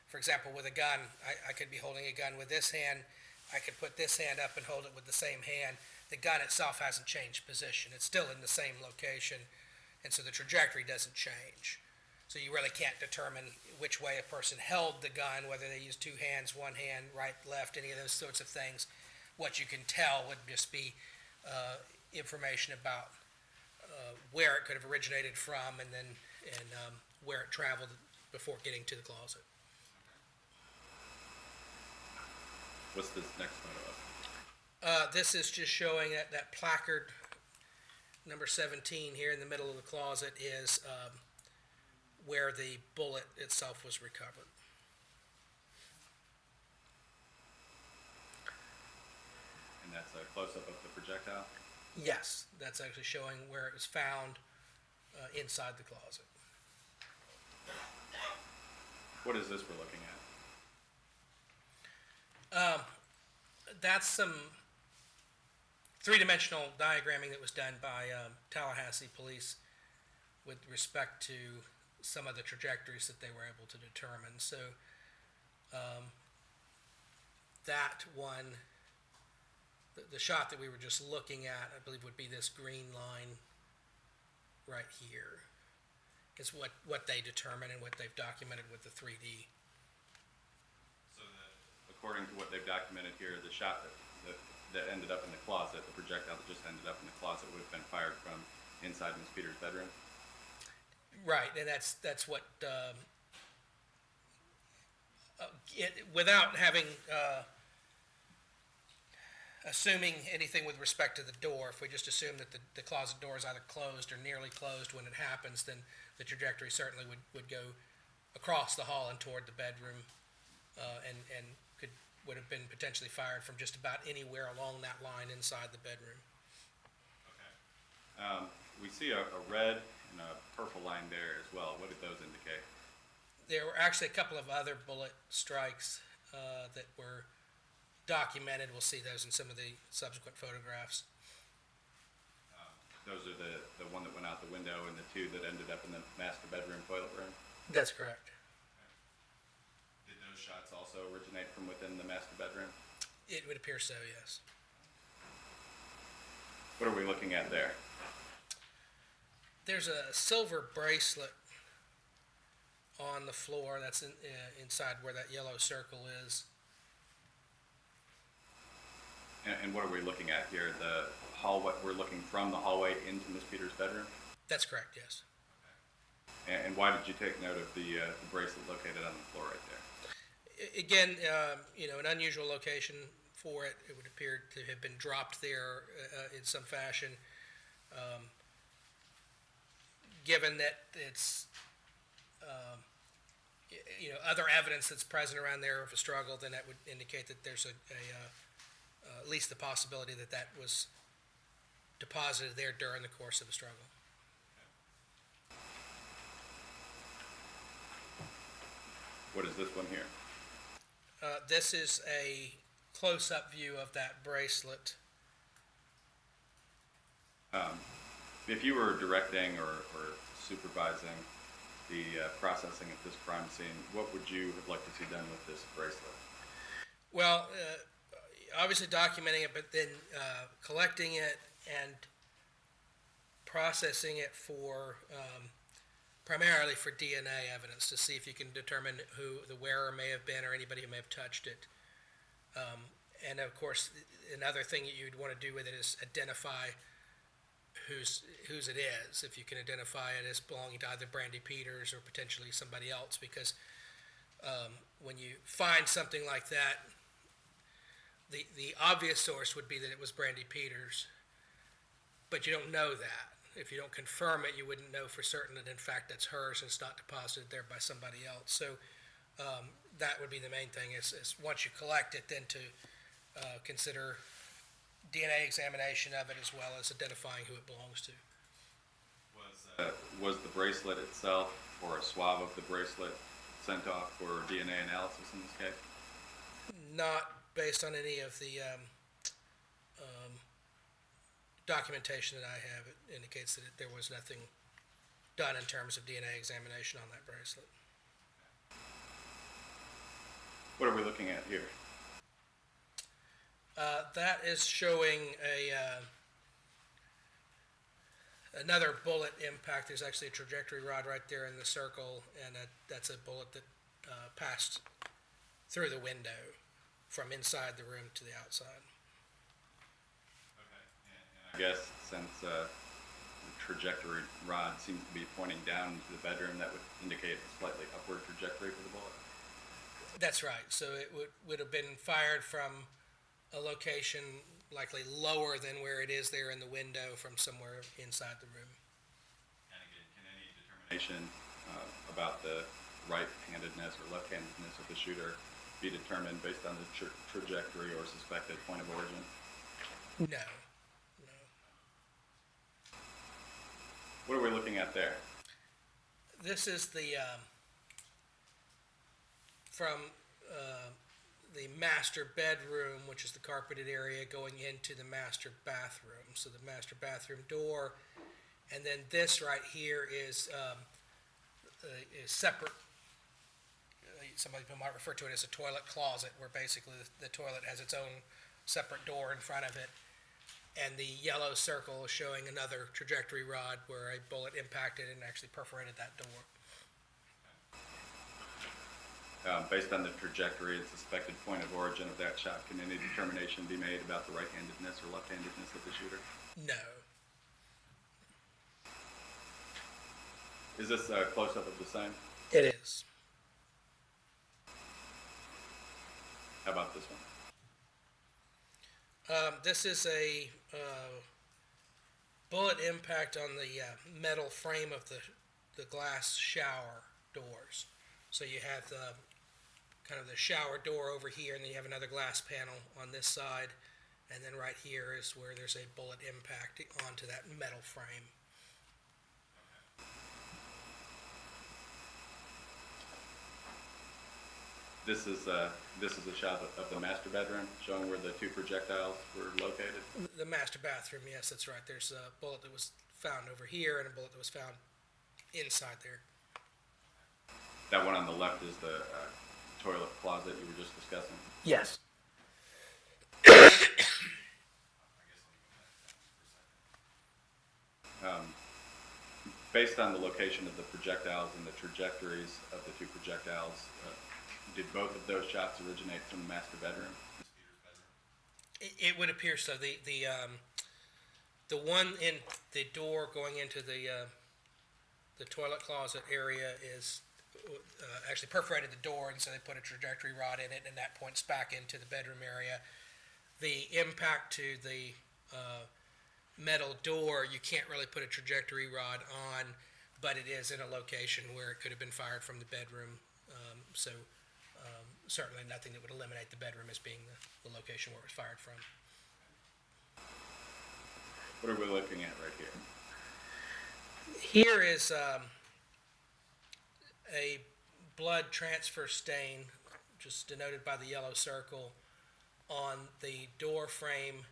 for example, with a gun, I could be holding a gun with this hand. I could put this hand up and hold it with the same hand. The gun itself hasn't changed position. It's still in the same location, and so the trajectory doesn't change. So you really can't determine which way a person held the gun, whether they used two hands, one hand, right, left, any of those sorts of things. What you can tell would just be information about where it could have originated from, and where it traveled before getting to the closet. What's this next photo of? This is just showing that placard number 17 here in the middle of the closet is where the bullet itself was recovered. And that's a close-up of the projectile? Yes, that's actually showing where it was found inside the closet. What is this we're looking at? That's some three-dimensional diagramming that was done by Tallahassee police with respect to some of the trajectories that they were able to determine. So that one, the shot that we were just looking at, I believe would be this green line right here, is what they determine and what they've documented with the 3D. So according to what they've documented here, the shot that ended up in the closet, the projectile that just ended up in the closet, would have been fired from inside Ms. Peters' bedroom? Right, and that's what, without having, assuming anything with respect to the door, if we just assume that the closet door is either closed or nearly closed when it happens, then the trajectory certainly would go across the hall and toward the bedroom, and would have been potentially fired from just about anywhere along that line inside the bedroom. Okay. We see a red and a purple line there as well. What did those indicate? There were actually a couple of other bullet strikes that were documented. We'll see those in some of the subsequent photographs. Those are the one that went out the window and the two that ended up in the master bedroom toilet room? That's correct. Did those shots also originate from within the master bedroom? It would appear so, yes. What are we looking at there? There's a silver bracelet on the floor that's inside where that yellow circle is. And what are we looking at here? The hallway, we're looking from the hallway into Ms. Peters' bedroom? That's correct, yes. Okay. And why did you take note of the bracelet located on the floor right there? Again, an unusual location for it. It would appear to have been dropped there in some fashion. Given that it's, other evidence that's present around there of a struggle, then that would indicate that there's at least the possibility that was deposited there during the course of a struggle. What is this one here? This is a close-up view of that bracelet. If you were directing or supervising the processing of this crime scene, what would you have liked to see done with this bracelet? Well, obviously documenting it, but then collecting it and processing it for primarily for DNA evidence to see if you can determine who the wearer may have been or anybody who may have touched it. And of course, another thing that you'd want to do with it is identify whose it is, if you can identify it as belonging to either Brandy Peters or potentially somebody else, because when you find something like that, the obvious source would be that it was Brandy Peters, but you don't know that. If you don't confirm it, you wouldn't know for certain that in fact that's hers and it's not deposited there by somebody else. So that would be the main thing is once you collect it, then to consider DNA examination of it as well as identifying who it belongs to. Was the bracelet itself or a swab of the bracelet sent off for DNA analysis in this case? Not based on any of the documentation that I have. It indicates that there was nothing done in terms of DNA examination on that bracelet. What are we looking at here? That is showing another bullet impact. There's actually a trajectory rod right there in the circle, and that's a bullet that passed through the window from inside the room to the outside. I guess since the trajectory rod seems to be pointing down into the bedroom, that would indicate a slightly upward trajectory for the bullet. That's right. So it would have been fired from a location likely lower than where it is there in the window from somewhere inside the room. And again, can any determination about the right-handedness or left-handedness of the shooter be determined based on the trajectory or suspected point of origin? No. What are we looking at there? This is the from the master bedroom, which is the carpeted area, going into the master bathroom. So the master bathroom door, and then this right here is separate. Some people might refer to it as a toilet closet, where basically the toilet has its own separate door in front of it. And the yellow circle is showing another trajectory rod where a bullet impacted and actually perforated that door. Based on the trajectory and suspected point of origin of that shot, can any determination be made about the right-handedness or left-handedness of the shooter? No. Is this a close-up of the same? It is. How about this one? This is a bullet impact on the metal frame of the glass shower doors. So you have the kind of the shower door over here, and then you have another glass panel on this side, and then right here is where there's a bullet impact onto that metal frame. This is a shot of the master bedroom, showing where the two projectiles were located. The master bathroom, yes, that's right. There's a bullet that was found over here and a bullet that was found inside there. That one on the left is the toilet closet you were just discussing. Yes. Based on the location of the projectiles and the trajectories of the two projectiles, did both of those shots originate from the master bedroom? It would appear so. The one in the door going into the toilet closet area is actually perforated the door, and so they put a trajectory rod in it, and that points back into the bedroom area. The impact to the metal door, you can't really put a trajectory rod on, but it is in a location where it could have been fired from the bedroom. Certainly nothing that would eliminate the bedroom as being the location where it was fired from. What are we looking at right here? Here is a blood transfer stain, just denoted by the yellow circle, on the door frame.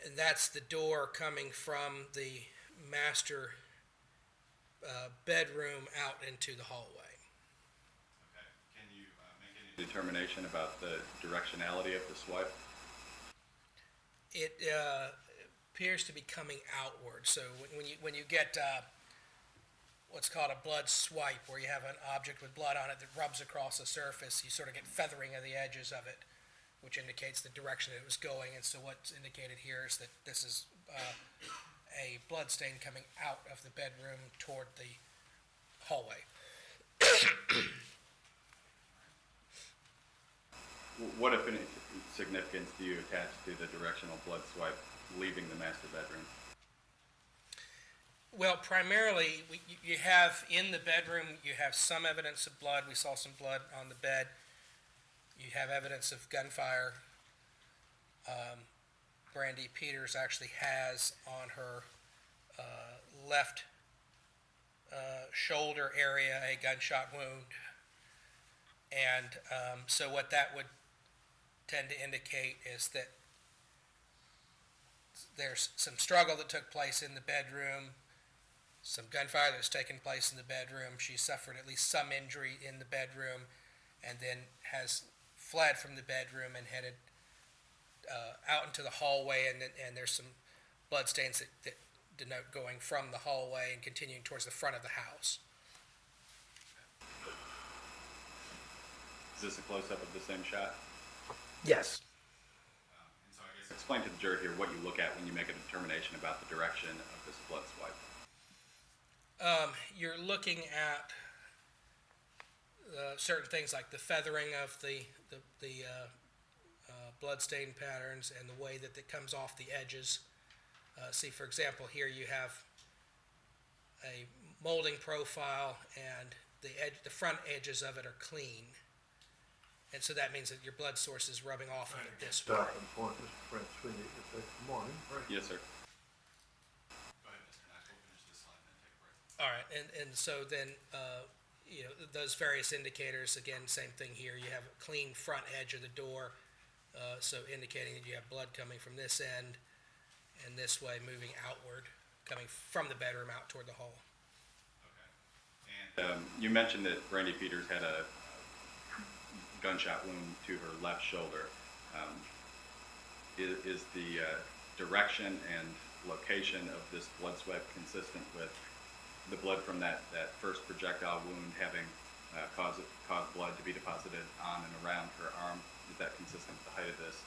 And that's the door coming from the master bedroom out into the hallway. Okay. Can you make any determination about the directionality of the swipe? It appears to be coming outward. So when you get what's called a blood swipe, where you have an object with blood on it that rubs across the surface. You sort of get feathering of the edges of it, which indicates the direction it was going. And so what's indicated here is that this is a blood stain coming out of the bedroom toward the hallway. What, if any, significance do you attach to the directional blood swipe leaving the master bedroom? Well, primarily, you have in the bedroom, you have some evidence of blood. We saw some blood on the bed. You have evidence of gunfire. Brandy Peters actually has on her left shoulder area a gunshot wound. And so what that would tend to indicate is that there's some struggle that took place in the bedroom, some gunfire that's taken place in the bedroom. She suffered at least some injury in the bedroom, and then has fled from the bedroom and headed out into the hallway, and there's some blood stains that denote going from the hallway and continuing towards the front of the house. Is this a close-up of the same shot? Yes. And so I guess explain to the jury here what you look at when you make a determination about the direction of this blood swipe. You're looking at certain things like the feathering of the blood stain patterns and the way that it comes off the edges. See, for example, here you have a molding profile, and the front edges of it are clean. And so that means that your blood source is rubbing off of it this way. Stopping point, Mr. Prince, we need to take the morning break. Yes, sir. Go ahead, Mr. Nash. We'll finish this slide and then take a break. All right, and so then, those various indicators, again, same thing here. You have a clean front edge of the door, so indicating that you have blood coming from this end and this way, moving outward, coming from the bedroom out toward the hall. Okay. And you mentioned that Brandy Peters had a gunshot wound to her left shoulder. Is the direction and location of this blood swipe consistent with the blood from that first projectile wound having caused blood to be deposited on and around her arm? Is that consistent with the height of this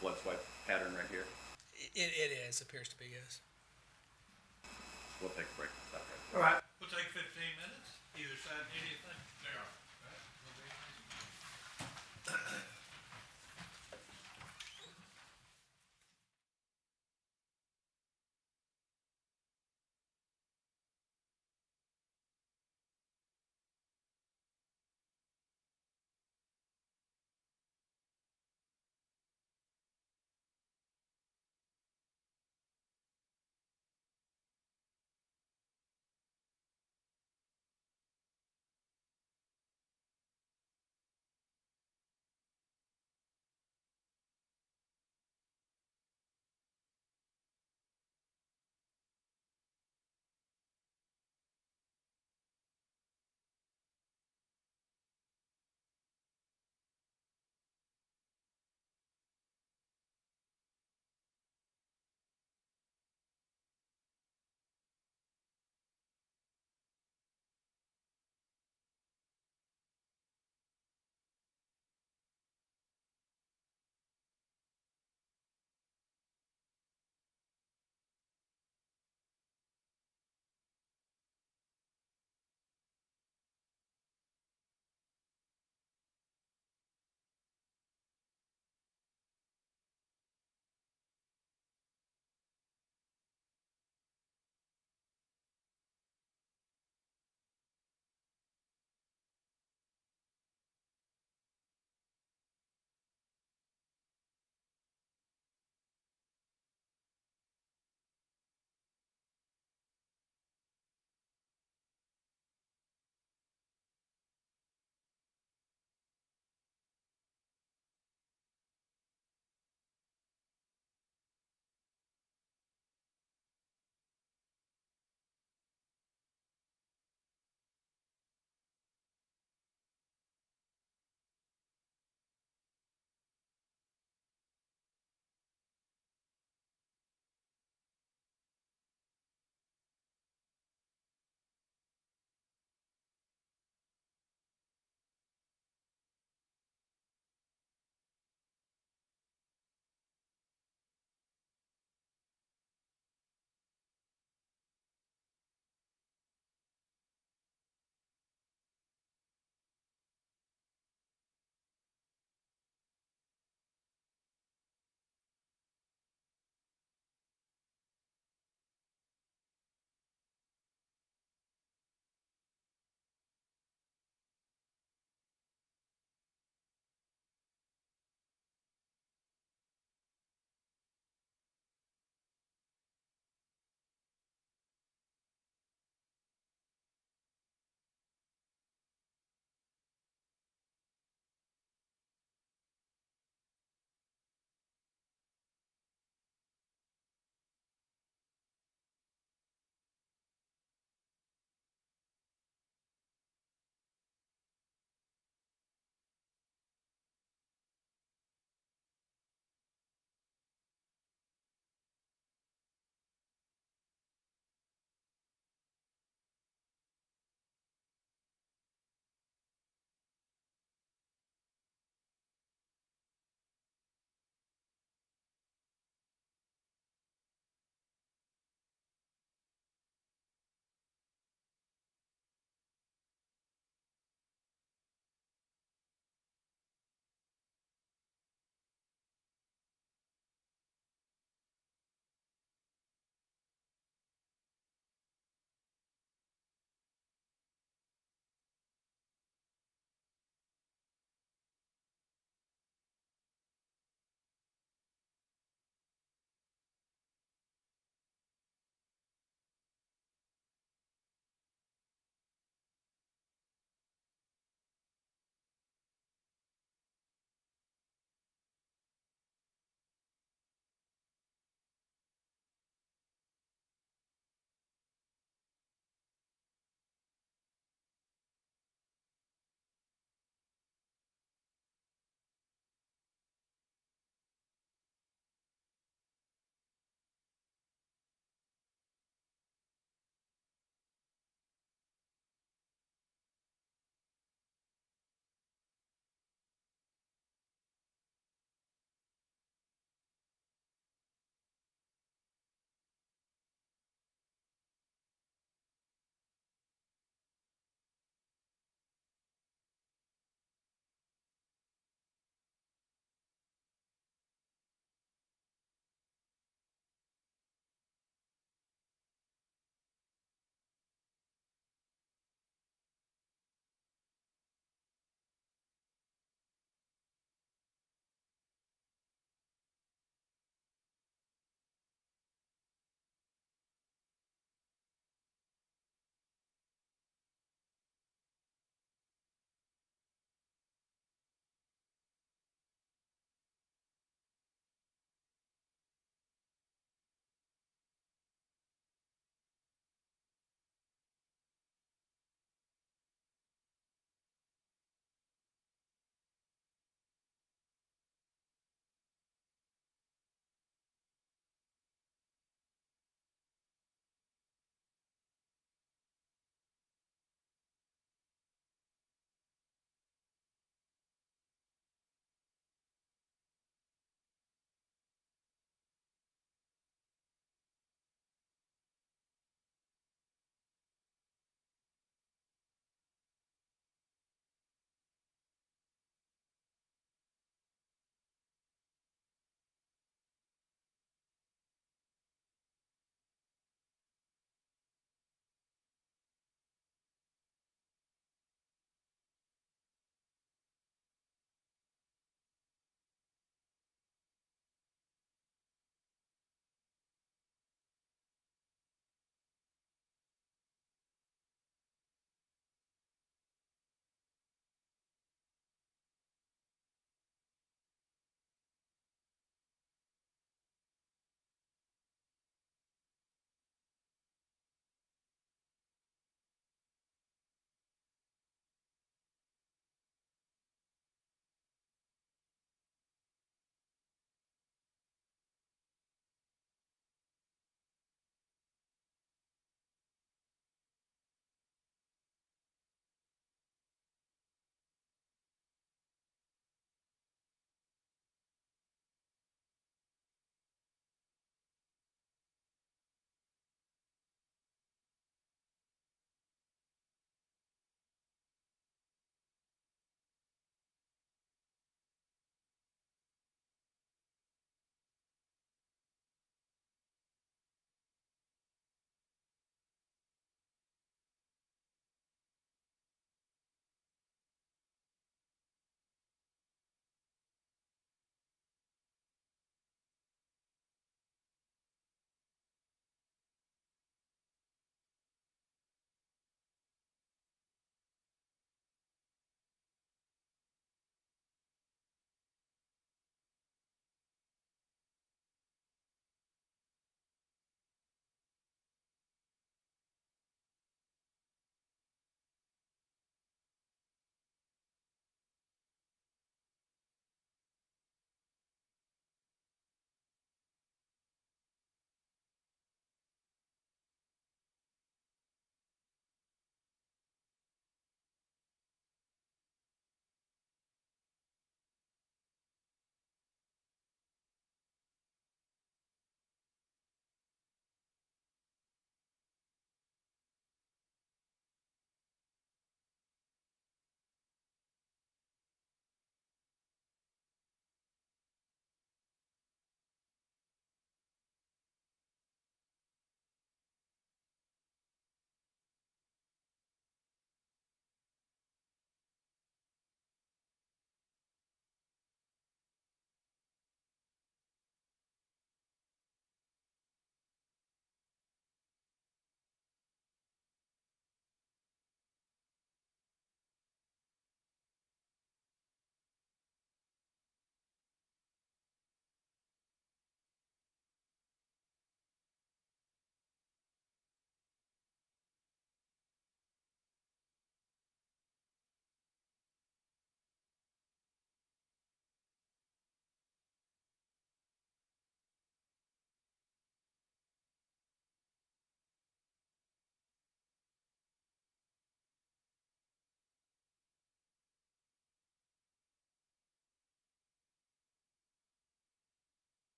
blood swipe pattern right here? It is, appears to be, yes. We'll take a break. Stop right there. All right. We'll take 15 minutes. Either side, anything?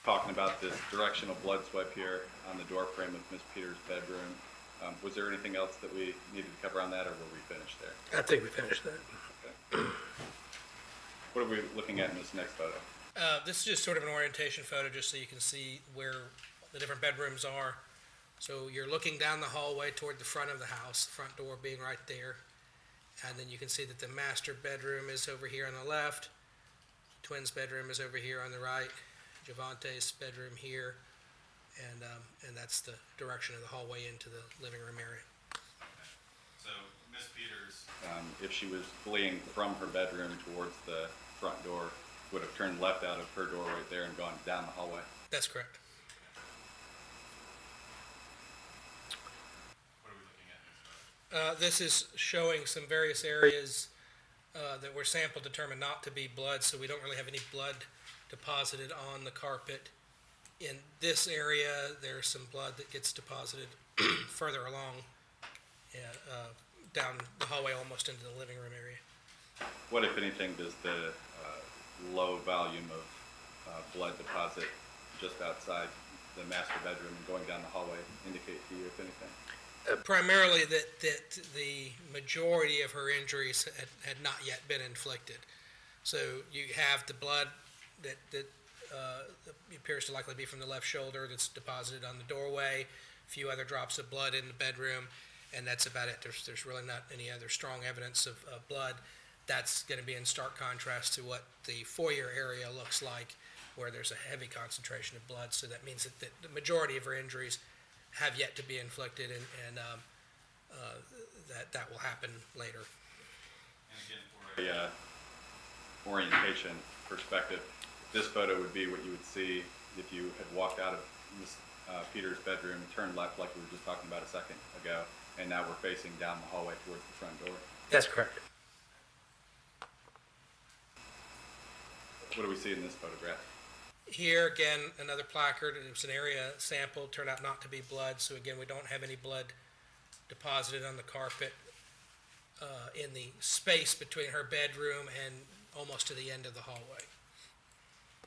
talking about this directional blood swipe here on the door frame of Miss Peters' bedroom. Was there anything else that we needed to cover on that, or were we finished there? I think we finished that. Okay. What are we looking at in this next photo? This is just sort of an orientation photo, just so you can see where the different bedrooms are. So you're looking down the hallway toward the front of the house, the front door being right there. And then you can see that the master bedroom is over here on the left. Twins' bedroom is over here on the right. Javante's bedroom here. And that's the direction of the hallway into the living room area. So Miss Peters, if she was fleeing from her bedroom towards the front door, would have turned left out of her door right there and gone down the hallway? That's correct. What are we looking at in this photo? This is showing some various areas that were sample determined not to be blood, so we don't really have any blood deposited on the carpet. In this area, there's some blood that gets deposited further along down the hallway almost into the living room area. What, if anything, does the low volume of blood deposit just outside the master bedroom and going down the hallway indicate to you, if anything? Primarily that the majority of her injuries had not yet been inflicted. So you have the blood that appears to likely be from the left shoulder that's deposited on the doorway, a few other drops of blood in the bedroom, and that's about it. There's really not any other strong evidence of blood. That's going to be in stark contrast to what the foyer area looks like, where there's a heavy concentration of blood. So that means that the majority of her injuries have yet to be inflicted, and that will happen later. And again, for a orientation perspective, this photo would be what you would see if you had walked out of Miss Peters' bedroom, turned left like we were just talking about a second ago, and now we're facing down the hallway towards the front door. That's correct. What do we see in this photograph? Here, again, another placard. It was an area sample, turned out not to be blood, so again, we don't have any blood deposited on the carpet in the space between her bedroom and almost to the end of the hallway.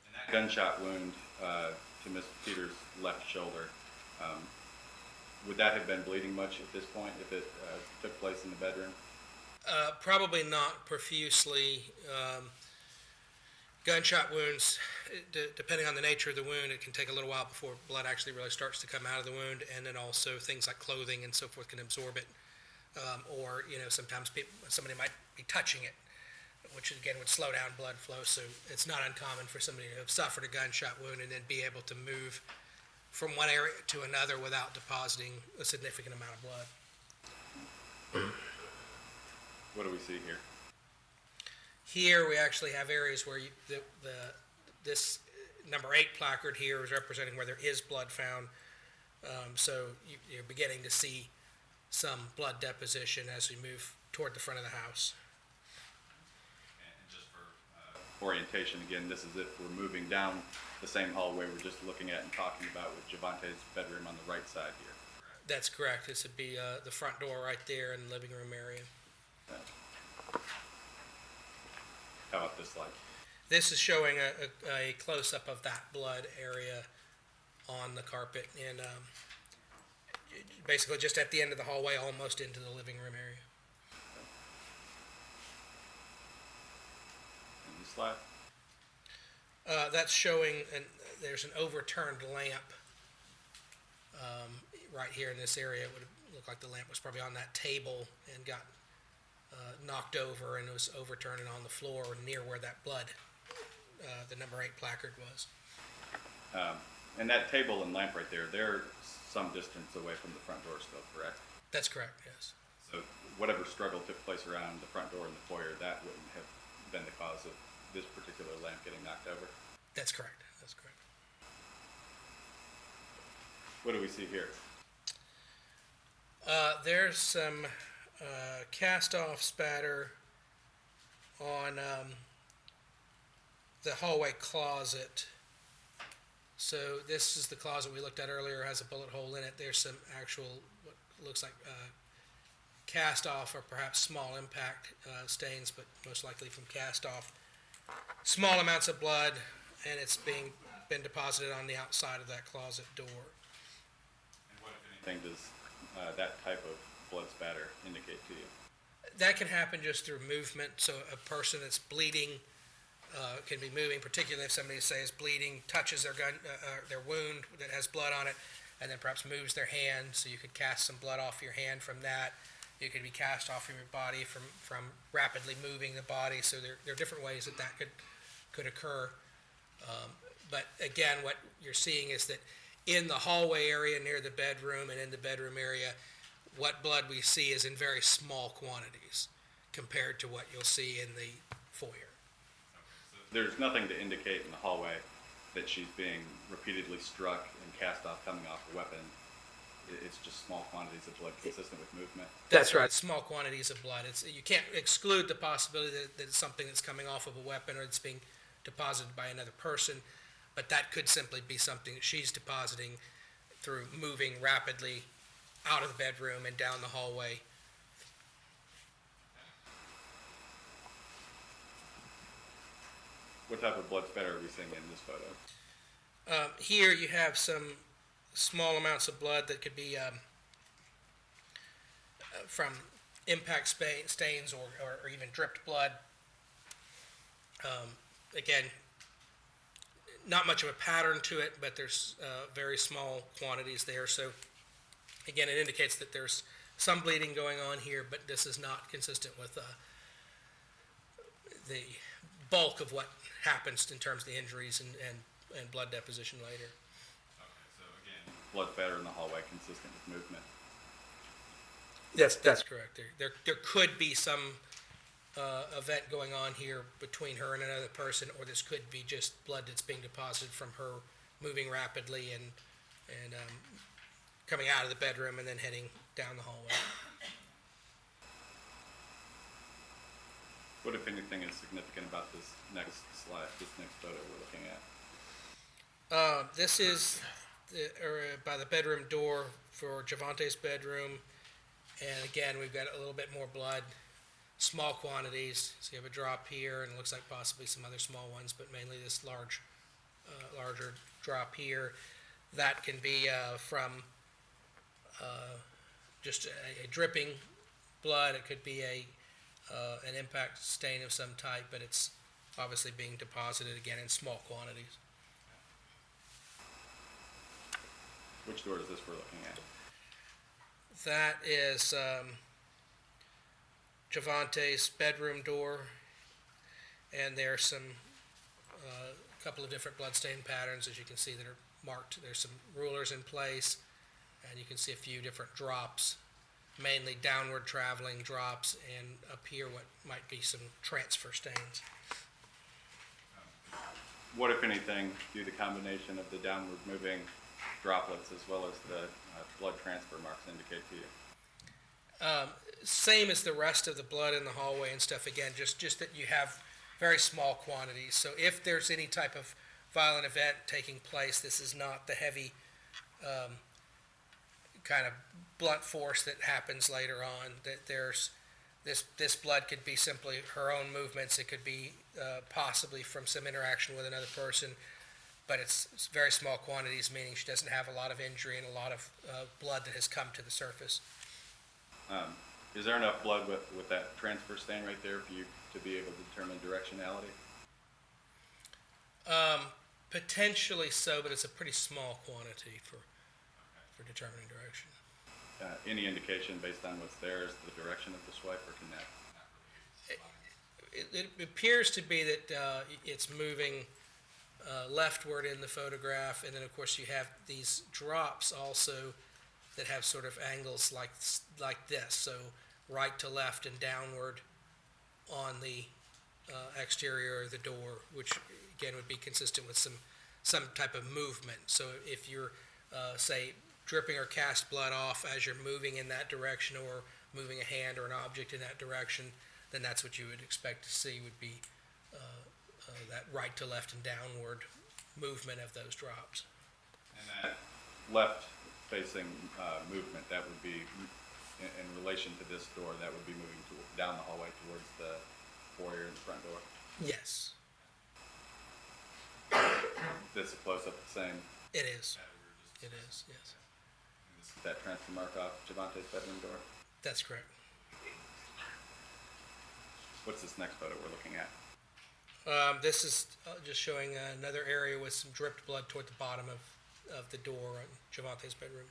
And that gunshot wound to Miss Peters' left shoulder, would that have been bleeding much at this point if it took place in the bedroom? Probably not profusely. Gunshot wounds, depending on the nature of the wound, it can take a little while before blood actually really starts to come out of the wound, and then also things like clothing and so forth can absorb it. Or, sometimes somebody might be touching it, which again would slow down blood flow, so it's not uncommon for somebody to have suffered a gunshot wound and then be able to move from one area to another without depositing a significant amount of blood. What do we see here? Here, we actually have areas where this number 8 placard here is representing where there is blood found. So you're beginning to see some blood deposition as we move toward the front of the house. And just for orientation, again, this is if we're moving down the same hallway we're just looking at and talking about with Javante's bedroom on the right side here. That's correct. This would be the front door right there in the living room area. How about this slide? This is showing a close-up of that blood area on the carpet, and basically just at the end of the hallway, almost into the living room area. And this slide? That's showing, there's an overturned lamp right here in this area. It would look like the lamp was probably on that table and got knocked over, and it was overturned and on the floor near where that blood, the number 8 placard was. And that table and lamp right there, they're some distance away from the front door still, correct? That's correct, yes. So whatever struggle took place around the front door and the foyer, that wouldn't have been the cause of this particular lamp getting knocked over? That's correct, that's correct. What do we see here? There's some cast-off spatter on the hallway closet. So this is the closet we looked at earlier, has a bullet hole in it. There's some actual, what looks like cast-off or perhaps small impact stains, but most likely from cast-off. Small amounts of blood, and it's being been deposited on the outside of that closet door. And what, if anything, does that type of blood spatter indicate to you? That can happen just through movement, so a person that's bleeding can be moving, particularly if somebody, say, is bleeding, touches their wound that has blood on it, and then perhaps moves their hand, so you could cast some blood off your hand from that. It could be cast off of your body from rapidly moving the body, so there are different ways that could occur. But again, what you're seeing is that in the hallway area near the bedroom and in the bedroom area, what blood we see is in very small quantities compared to what you'll see in the foyer. There's nothing to indicate in the hallway that she's being repeatedly struck and cast off coming off a weapon. It's just small quantities of blood consistent with movement. That's right. Small quantities of blood. You can't exclude the possibility that it's something that's coming off of a weapon or it's being deposited by another person, but that could simply be something that she's depositing through moving rapidly out of the bedroom and down the hallway. What type of blood spatter are we seeing in this photo? Here you have some small amounts of blood that could be from impact stains or even dripped blood. Again, not much of a pattern to it, but there's very small quantities there. So again, it indicates that there's some bleeding going on here, but this is not consistent with the bulk of what happens in terms of the injuries and blood deposition later. Okay, so again, blood spatter in the hallway consistent with movement. That's correct. There could be some event going on here between her and another person, or this could be just blood that's being deposited from her moving rapidly and coming out of the bedroom and then heading down the hallway. What, if anything, is significant about this next slide, this next photo we're looking at? This is by the bedroom door for Javante's bedroom. And again, we've got a little bit more blood, small quantities. So you have a drop here, and it looks like possibly some other small ones, but mainly this larger drop here. That can be from just a dripping blood. It could be an impact stain of some type, but it's obviously being deposited again in small quantities. Which door is this we're looking at? That is Javante's bedroom door, and there's some couple of different bloodstain patterns, as you can see, that are marked. There's some rulers in place, and you can see a few different drops, mainly downward traveling drops, and up here what might be some transfer stains. What, if anything, do the combination of the downward moving droplets as well as the blood transfer marks indicate to you? Same as the rest of the blood in the hallway and stuff. Again, just that you have very small quantities. So if there's any type of violent event taking place, this is not the heavy kind of blunt force that happens later on. That there's this blood could be simply her own movements. It could be possibly from some interaction with another person, but it's very small quantities, meaning she doesn't have a lot of injury and a lot of blood that has come to the surface. Is there enough blood with that transfer stain right there for you to be able to determine directionality? Potentially so, but it's a pretty small quantity for determining direction. Any indication based on what's there is the direction of the swipe, or can that? It appears to be that it's moving leftward in the photograph, and then of course you have these drops also that have sort of angles like this, so right to left and downward on the exterior of the door, which again would be consistent with some type of movement. So if you're say dripping or cast blood off as you're moving in that direction, or moving a hand or an object in that direction, then that's what you would expect to see would be that right to left and downward movement of those drops. And that left facing movement, that would be in relation to this door, that would be moving down the hallway towards the foyer and the front door. Yes. this a close-up the same? It is. that we were just It discussing? is, yes. And this is that transfer mark off Javante's bedroom door? That's correct. What's this next photo we're looking at? This is just showing another area with some dripped blood toward the bottom of the door on Javante's bedroom.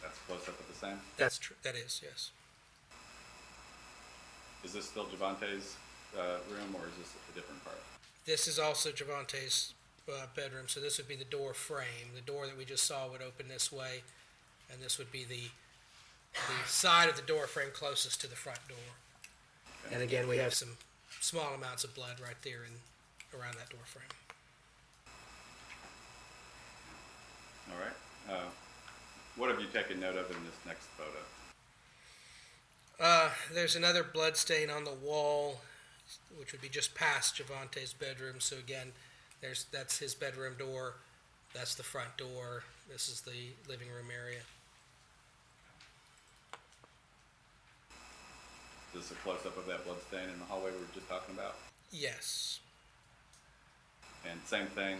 That's a close-up of the same? That's true. That is, yes. Is this still Javante's room, or is this a different part? This is also Javante's bedroom, so this would be the door frame. The door that we just saw would open this way, and this would be the side of the door frame closest to the front door. And again, we have some small amounts of blood right there around that door frame. All right. What have you taken note of in this next photo? There's another blood stain on the wall, which would be just past Javante's bedroom. So again, that's his bedroom door. That's the front door. This is the living room area. Is this a close-up of that blood stain in the hallway we were just talking about? Yes. And same thing,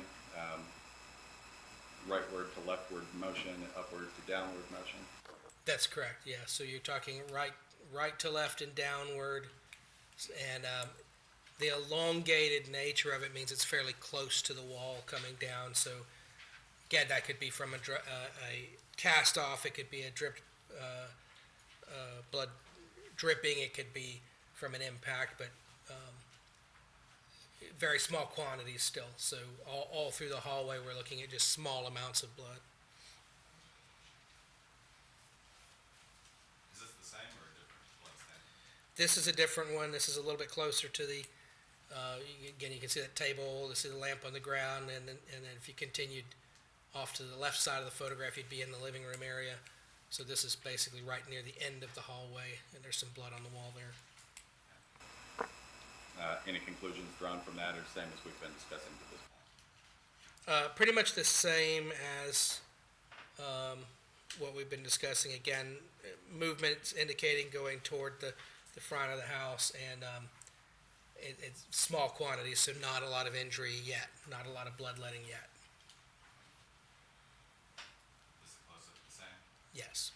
rightward to leftward motion, upward to downward motion? That's correct, yeah. So you're talking right to left and downward, and the elongated nature of it means it's fairly close to the wall coming down. So again, that could be from a cast off, it could be a dripped blood dripping, it could be from an impact, but very small quantities still. So all through the hallway, we're looking at just small amounts of blood. Is this the same or a different blood stain? This is a different one. This is a little bit closer to the, again, you can see that table, you see the lamp on the ground, and then if you continued off to the left side of the photograph, you'd be in the living room area. So this is basically right near the end of the hallway, and there's some blood on the wall there. Any conclusions drawn from that, or same as we've been discussing to this point? Pretty much the same as what we've been discussing. Again, movements indicating going toward the front of the house, and it's small quantities, so not a lot of injury yet, not a lot of bloodletting yet. Is the close-up the same? Yes.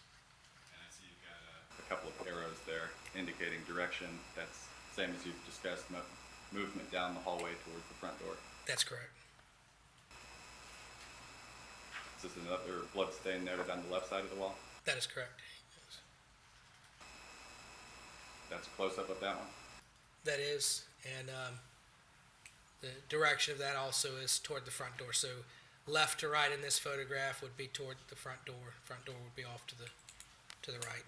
And I see you've got a couple of arrows there indicating direction. That's same as you've discussed, movement down the hallway towards the front door. That's correct. Is this another blood stain noted on the left side of the wall? That is correct. Yes. That's a close-up of that one? That is, and the direction of that also is toward the front door. So left to right in this photograph would be toward the front door. Front door would be off to the right.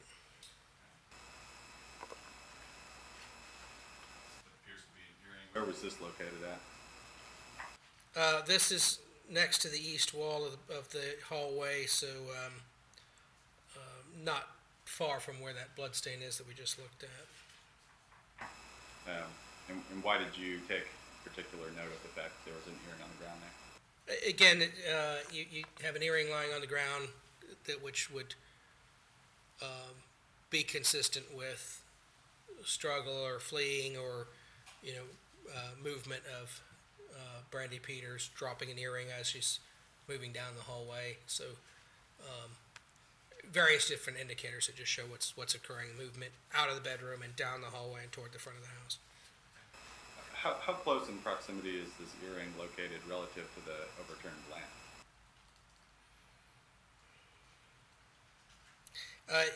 Where was this located at? This is next to the east wall of the hallway, so not far from where that blood stain is that we just looked at. And why did you take particular note of the fact that there was an earring on the ground there? Again, you have an earring lying on the ground which would be consistent with struggle or fleeing or movement of Brandy Peters dropping an earring as she's moving down the hallway. So various different indicators that just show what's occurring, movement out of the bedroom and down the hallway and toward the front of the house. How close in proximity is this earring located relative to the overturned lamp?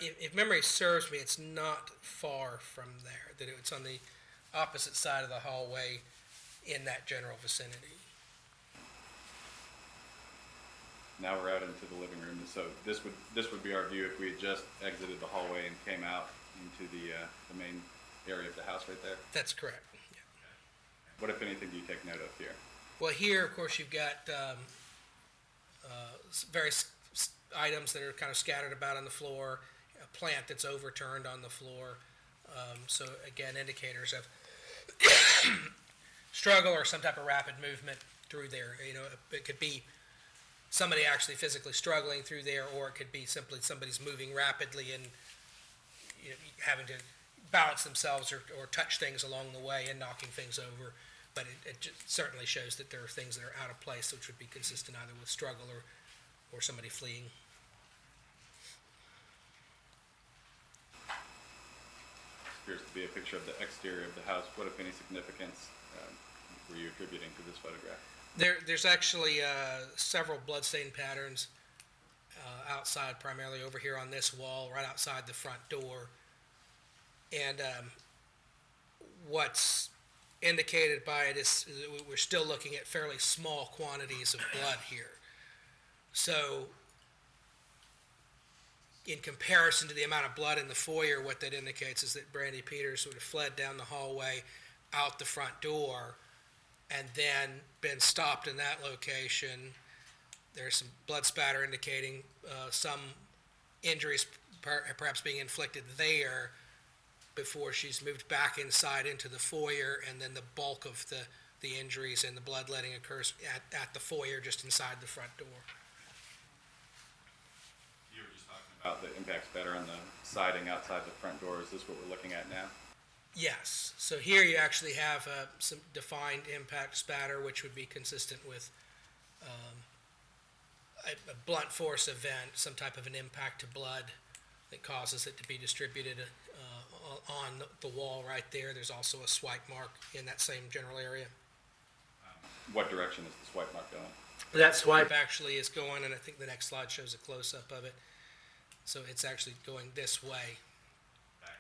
If memory serves me, it's not far from there. That it's on the opposite side of the hallway in that general vicinity. Now we're out into the living room, so this would be our view if we had just exited the hallway and came out into the main area of the house right there. That's correct. Yeah. What, if anything, do you take note of here? Well, here, of course, you've got various items that are kind of scattered about on the floor, a plant that's overturned on the floor. So again, indicators of struggle or some type of rapid movement through there. It could be somebody actually physically struggling through there, or it could be simply somebody's moving rapidly and having to balance themselves or touch things along the way and knocking things over. But it certainly shows that there are things that are out of place, which would be consistent either with struggle or somebody fleeing. Appears to be a picture of the exterior of the house. What, if any, significance were you attributing to this photograph? There's actually several bloodstain patterns outside, primarily over here on this wall, right outside the front door. And what's indicated by it is that we're still looking at fairly small quantities of blood here. So in comparison to the amount of blood in the foyer, what that indicates is that Brandy Peters would have fled down the hallway out the front door and then been stopped in that location. There's some blood spatter indicating some injuries perhaps being inflicted there before she's moved back inside into the foyer, and then the bulk of the injuries and the bloodletting occurs at the foyer just inside the front door. You were just talking about the impact spatter on the siding outside the front door. Is this what we're looking at now? Yes. So here you actually have some defined impact spatter, which would be consistent with a blunt force event, some type of an impact to blood that causes it to be distributed on the wall right there. There's also a swipe mark in that same general area. What direction is the swipe mark going? That swipe actually is going, and I think the next slide shows a close-up of it. So it's actually going this way,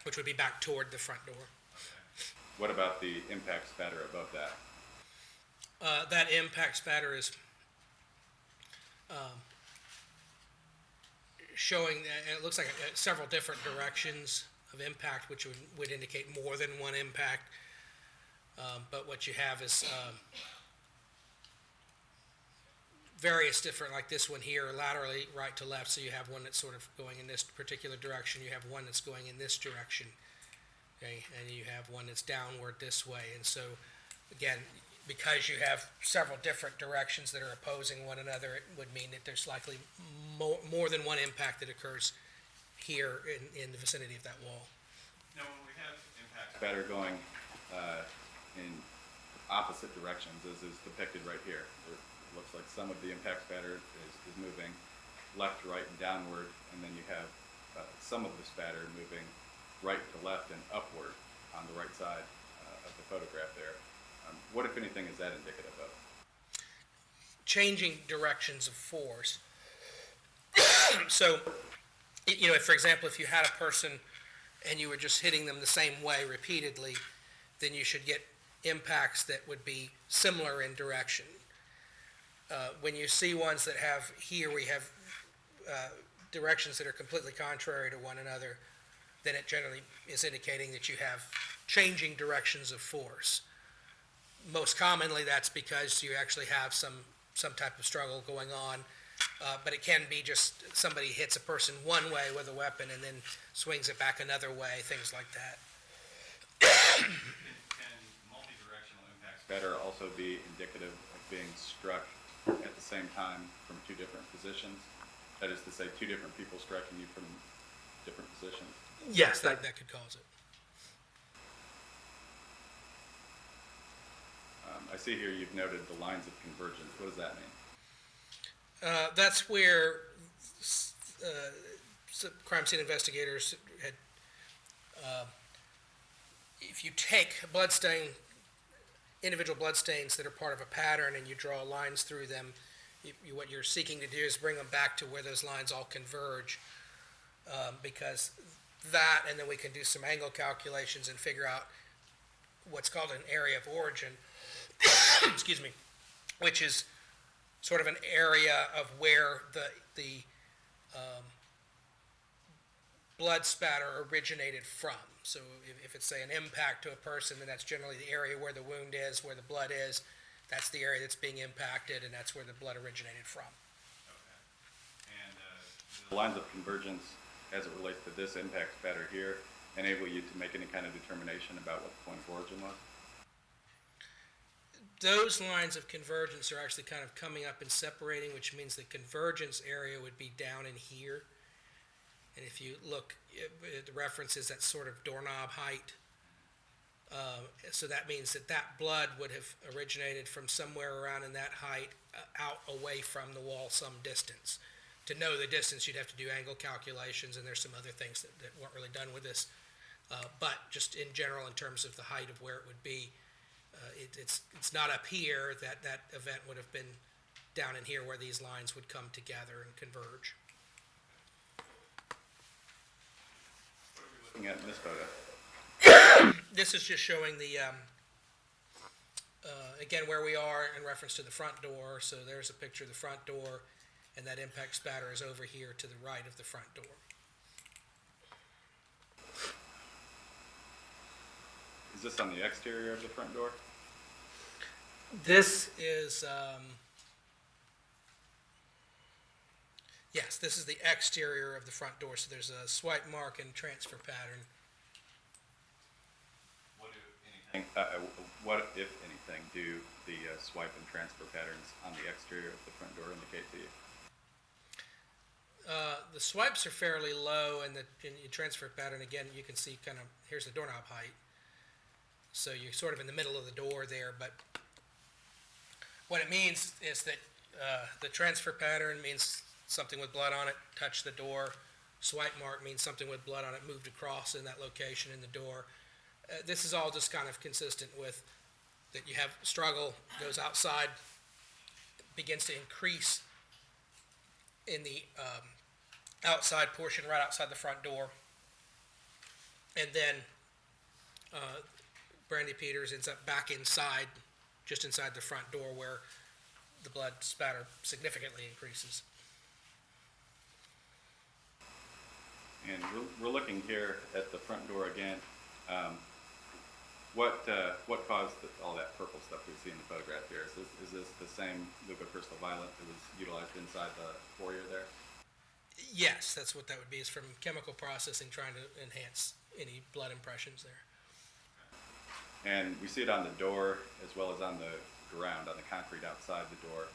which would be back toward the front door. Okay. What about the impact spatter above that? That impact spatter is showing, it looks like several different directions of impact, which would indicate more than one impact. But what you have is various different, like this one here, laterally right to left. So you have one that's sort of going in this particular direction. You have one that's going in this direction. Okay, and you have one that's downward this way. And so, again, because you have several different directions that are opposing one another, it would mean that there's likely more than one impact that occurs here in the vicinity of that wall. Now, when we have impact spatter going in opposite directions, as is depicted right here, it looks like some of the impact spatter is moving left, right, and downward, and then you have some of the spatter moving right to left and upward on the right side of the photograph there. What, if anything, is that indicative of? Changing directions of force. So, if, for example, if you had a person and you were just hitting them the same way repeatedly, then you should get impacts that would be similar in direction. When you see ones that have, here we have directions that are completely contrary to one another, then it generally is indicating that you have changing directions of force. Most commonly, that's because you actually have some type of struggle going on, but it can be just somebody hits a person one way with a weapon and then swings it back another way, things like that. Can multi-directional impact spatter also be indicative of being struck at the same time from two different positions? That is to say, two different people striking you from different positions? Yes, that could cause it. I see here you've noted the lines of convergence. What does that mean? That's where crime scene investigators had, if you take individual bloodstains that are part of a pattern and you draw lines through them, what you're seeking to do is bring them back to where those lines all converge, because that, and then we can do some angle calculations and figure out what's called an area of origin, excuse me, which is sort of an area of where the blood spatter originated from. So if it's, say, an impact to a person, then that's generally the area where the wound is, where the blood is. That's the area that's being impacted, and that's where the blood originated from. Okay. And the lines of convergence, as it relates to this impact spatter here, enable you to make any kind of determination about what the point of origin was? Those lines of convergence are actually kind of coming up and separating, which means the convergence area would be down in here. And if you look at the references, that sort of doorknob height, So that means that that blood would have originated from somewhere around in that height, out away from the wall some distance. To know the distance, you'd have to do angle calculations, and there's some other things that weren't really done with this. But just in general, in terms of the height of where it would be, it's not up here. That event would have been down in here where these lines would come together and converge. Looking at this photo. This is just showing the, again, where we are in reference to the front door. So there's a picture of the front door, and that impact spatter is over here to the right of the front door. Is this on the exterior of the front door? This is, yes, this is the exterior of the front door. So there's a swipe mark and transfer pattern. What, if anything, do the swipe and transfer patterns on the exterior of the front door indicate to you? The swipes are fairly low, and the transfer pattern, again, you can see kind of, here's the doorknob height. So you're sort of in the middle of the door there, but what it means is that the transfer pattern means something with blood on it touched the door. Swipe mark means something with blood on it moved across in that location in the door. This is all just kind of consistent with that you have struggle, goes outside, begins to increase in the outside portion right outside the front door. And then Brandy Peters ends up back inside, just inside the front door where the blood spatter significantly increases. And we're looking here at the front door again. What caused all that purple stuff we see in the photograph here? Is this the same leucocrystal violet that was utilized inside the foyer there? Yes, that's what that would be, is from chemical processing trying to enhance any blood impressions there. And we see it on the door as well as on the ground, on the concrete outside the door.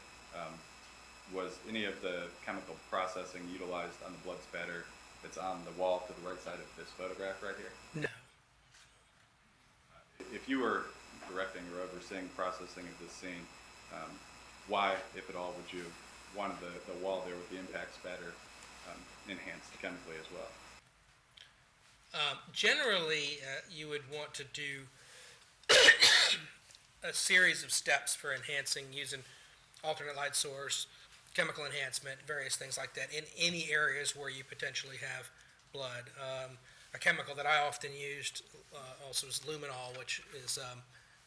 Was any of the chemical processing utilized on the blood spatter that's on the wall to the right side of this photograph right here? No. If you were directing or overseeing processing of this scene, why, if at all, would you have wanted the wall there with the impact spatter enhanced chemically as well? Generally, you would want to do a series of steps for enhancing using alternate light source, chemical enhancement, various things like that in any areas where you potentially have blood. A chemical that I often used also is luminol, which is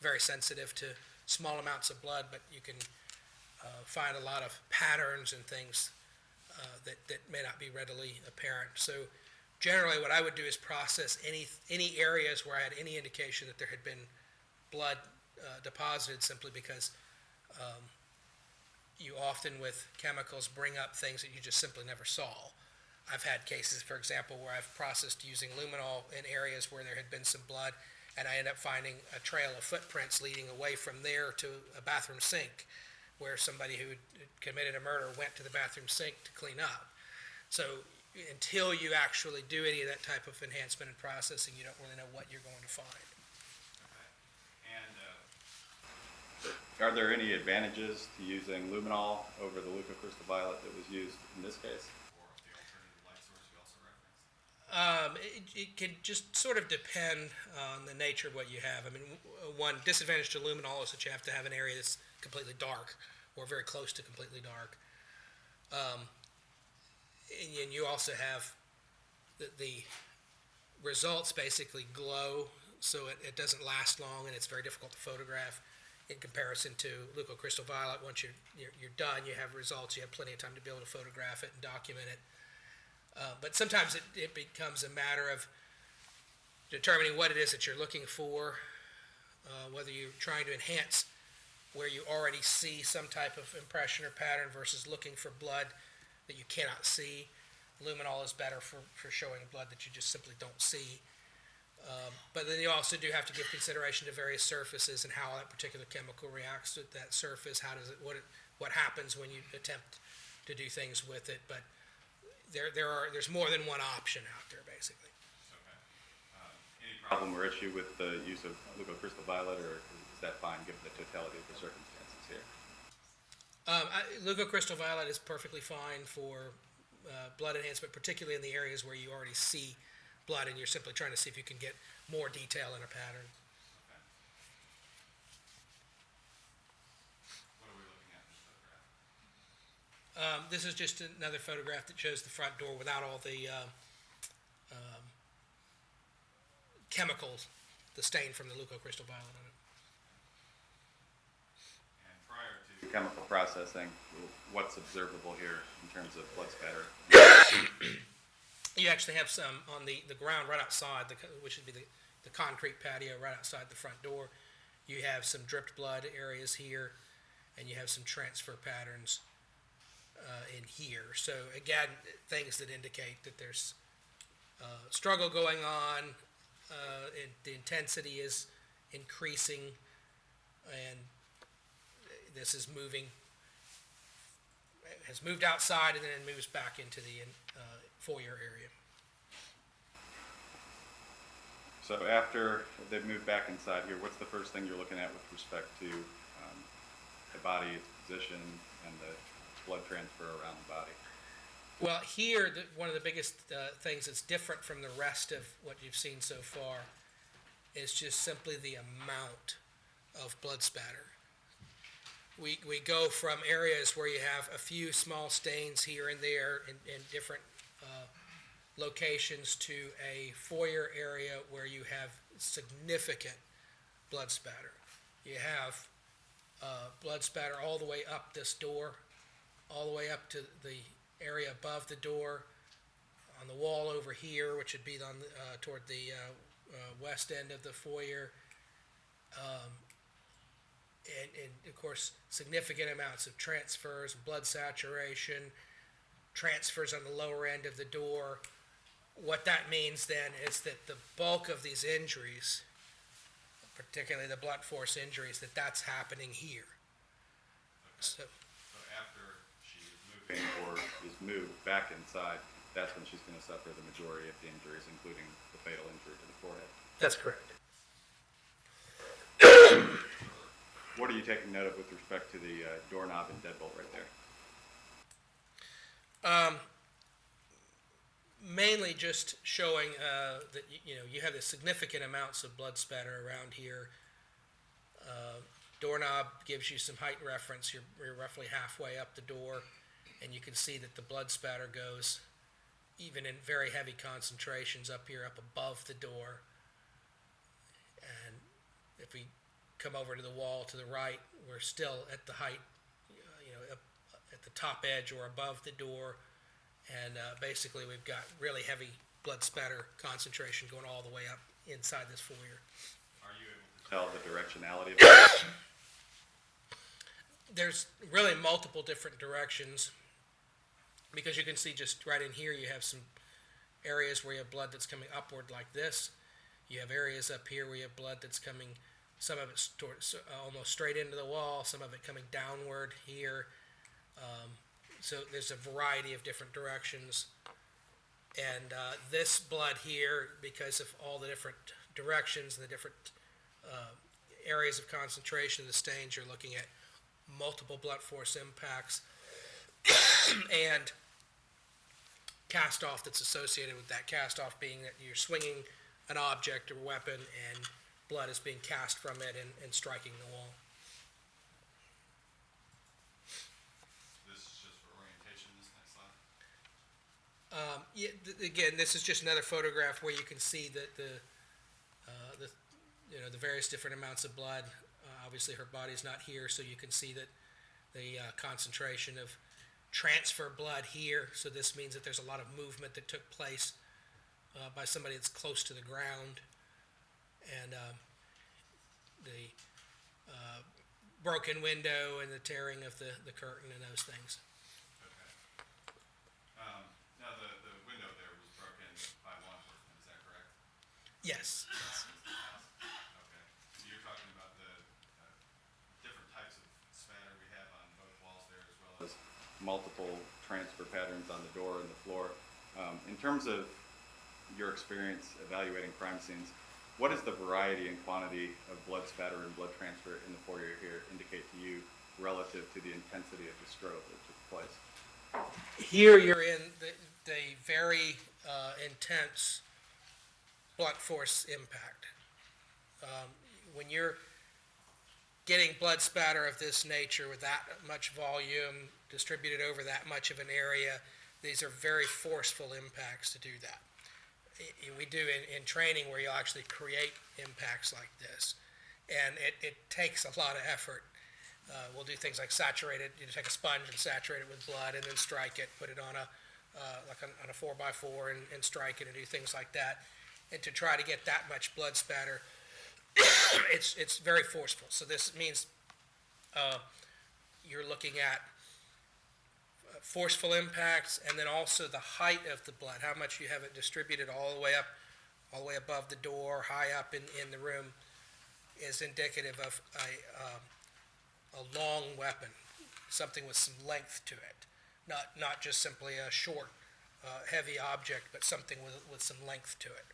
very sensitive to small amounts of blood, but you can find a lot of patterns and things that may not be readily apparent. So generally what I would do is process any areas where I had any indication that there had been blood deposited, simply because you often with chemicals bring up things that you just simply never saw. I've had cases, for example, where I've processed using luminol in areas where there had been some blood, and I end up finding a trail of footprints leading away from there to a bathroom sink, where somebody who had committed a murder went to the bathroom sink to clean up. So until you actually do any of that type of enhancement and processing, you don't really know what you're going to find. Are there any advantages to using luminol over the leucocrystal violet that was used in this case? Or the alternative light source you also referenced? It can just sort of depend on the nature of what you have. I mean, one disadvantage to luminol is that you have to have an area that's completely dark or very close to completely dark. And you also have the results basically glow, so it doesn't last long and it's very difficult to photograph in comparison to leucocrystal violet. Once you're done, you have results, you have plenty of time to be able to photograph it and document it. But sometimes it becomes a matter of determining what it is that you're looking for, whether you're trying to enhance where you already see some type of impression or pattern versus looking for blood that you cannot see. Luminol is better for showing blood that you just simply don't see. But then you also do have to give consideration to various surfaces and how that particular chemical reacts with that surface. How does what happens when you attempt to do things with it? But there's more than one option out there, basically. Okay. Any problem or issue with the use of leucocrystal violet, or is that fine given the totality of the circumstances here? Leucocrystal violet is perfectly fine for blood enhancement, particularly in the areas where you already see blood and you're simply trying to see if you can get more detail in a pattern. Okay. What are we looking at in this photograph? This is just another photograph that shows the front door without all the chemicals, the stain from the leucocrystal violet on it. And prior to chemical processing, what's observable here in terms of blood spatter? You actually have some on the ground right outside, which would be the concrete patio right outside the front door. You have some dripped blood areas here, and you have some transfer patterns in here. So again, things that indicate that there's struggle going on, the intensity is increasing, and this is has moved outside and then moves back into the foyer area. So after they've moved back inside here, what's the first thing you're looking at with respect to the body, its position, and the blood transfer around the body? Well, here, one of the biggest things that's different from the rest of what you've seen so far is just simply the amount of blood spatter. We go from areas where you have a few small stains here and there in different locations to a foyer area where you have significant blood spatter. You have blood spatter all the way up this door, all the way up to the area above the door, on the wall over here, which would be on toward the west end of the foyer, and of course significant amounts of transfers, blood saturation, transfers on the lower end of the door. What that means then is that the bulk of these injuries, particularly the blunt force injuries, that's happening here. Okay. So after she is moving or is moved back inside, that's when she's going to suffer the majority of the injuries, including the fatal injury to the forehead. That's correct. What are you taking note of with respect to the doorknob and deadbolt right there? Mainly just showing that you have the significant amounts of blood spatter around here. Doorknob gives you some height reference. You're roughly halfway up the door, and you can see that the blood spatter goes even in very heavy concentrations up here, up above the door. And if we come over to the wall to the right, we're still at the height, up at the top edge or above the door. And basically we've got really heavy blood spatter concentration going all the way up inside this foyer. Are you able to tell the directionality of that? There's really multiple different directions, because you can see just right in here you have some areas where you have blood that's coming upward like this. You have areas up here where you have blood that's coming, some of it almost straight into the wall, some of it coming downward here. So there's a variety of different directions. And this blood here, because of all the different directions and the different areas of concentration of the stains, you're looking at multiple blunt force impacts and cast off that's associated with that. Cast off being that you're swinging an object or weapon and blood is being cast from it and striking the wall. This is just for orientation, this next slide? Again, this is just another photograph where you can see that the various different amounts of blood. Obviously, her body's not here, so you can see that the concentration of transfer blood here. So this means that there's a lot of movement that took place by somebody that's close to the ground, and the broken window and the tearing of the curtain and those things. Okay. Now the window there was broken by law enforcement, is that correct? Yes. Okay. So you're talking about the different types of spatter we have on both walls there, as well as multiple transfer patterns on the door and the floor. In terms of your experience evaluating crime scenes, What does the variety and quantity of blood spatter and blood transfer in the foyer here indicate to you relative to the intensity of the stroke that took place? Here you're in the very intense blunt force impact. When you're getting blood spatter of this nature with that much volume distributed over that much of an area, these are very forceful impacts to do that. We do in training where you'll actually create impacts like this, and it takes a lot of effort. We'll do things like saturate it. You take a sponge and saturate it with blood, and then strike it. Put it on on a 4x4 and strike it, and do things like that. And to try to get that much blood spatter, it's very forceful. So this means you're looking at forceful impacts, and then also the height of the blood, how much you have it distributed all the way up, all the way above the door, high up in the room, is indicative of a long weapon, something with some length to it, not just simply a short, heavy object, but something with some length to it.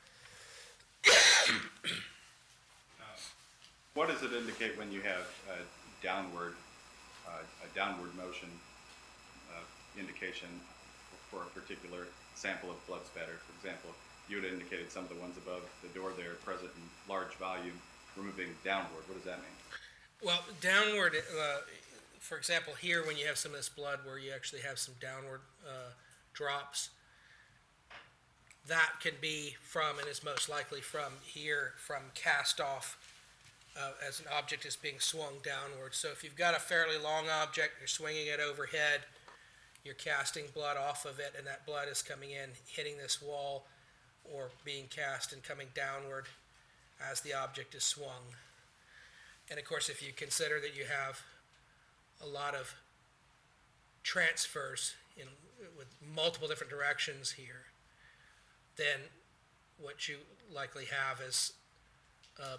What does it indicate when you have a downward motion indication for a particular sample of blood spatter? For example, you had indicated some of the ones above the door there present in large volume. We're moving downward. What does that mean? Well, downward, for example, here when you have some of this blood where you actually have some downward drops, that can be from, and is most likely from here, from cast off as an object is being swung downward. So if you've got a fairly long object, you're swinging it overhead, you're casting blood off of it, and that blood is coming in, hitting this wall, or being cast and coming downward as the object is swung. And of course, if you consider that you have a lot of transfers with multiple different directions here, then what you likely have is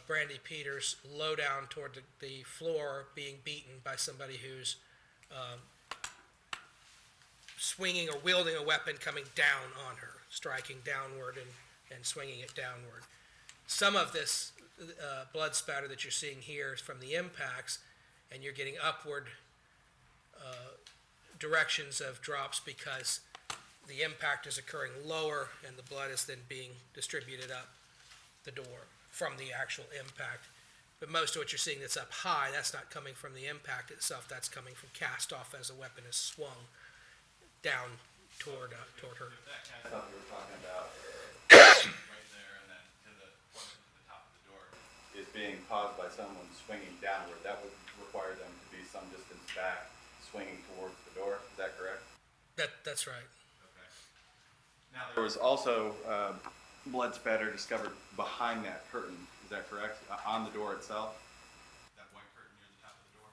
Brandy Peters low down toward the floor being beaten by somebody who's swinging or wielding a weapon coming down on her, striking downward and swinging it downward. Some of this blood spatter that you're seeing here is from the impacts, and you're getting upward directions of drops because the impact is occurring lower and the blood is then being distributed up the door from the actual impact. But most of what you're seeing that's up high, that's not coming from the impact itself, that's coming from cast off as a weapon is swung down toward her. That cast off you were talking about right there and then closer to the top of the door is being caused by someone swinging downward. That would require them to be some distance back, swinging towards the door. Is that correct? That's right. Okay. Now there was also blood spatter discovered behind that curtain. Is that correct? On the door itself? That white curtain near the top of the door?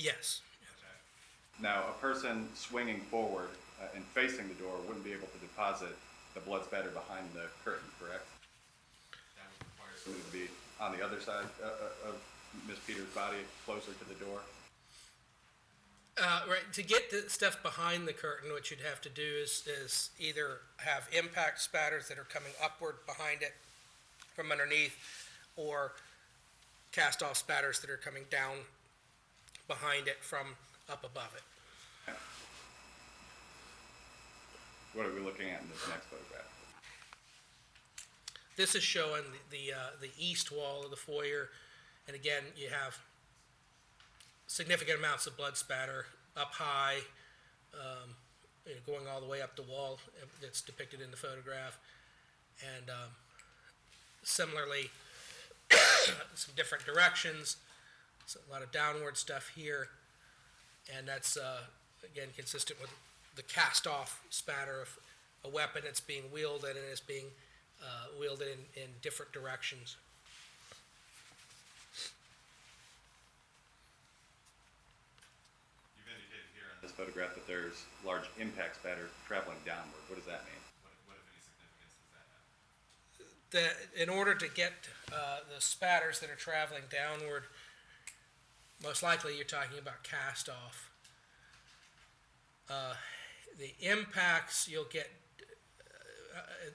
Yes. Okay. Now, a person swinging forward and facing the door wouldn't be able to deposit the blood spatter behind the curtain, correct? That would require somebody to be on the other side of Ms. Peters' body, closer to the door? Right. To get the stuff behind the curtain, what you'd have to do is either have impact spatters that are coming upward behind it from underneath, or cast off spatters that are coming down behind it from up above it. Okay. What are we looking at in this next photograph? This is showing the east wall of the foyer, and again, you have significant amounts of blood spatter up high, going all the way up the wall that's depicted in the photograph, and similarly, some different directions, so a lot of downward stuff here, and that's again consistent with the cast-off spatter of a weapon that's being wielded and is being wielded in different directions. You've indicated here in this photograph that there's large impact spatter traveling downward. What does that mean? What if any significance does that have? In order to get the spatters that are traveling downward, most likely you're talking about cast-off. The impacts you'll get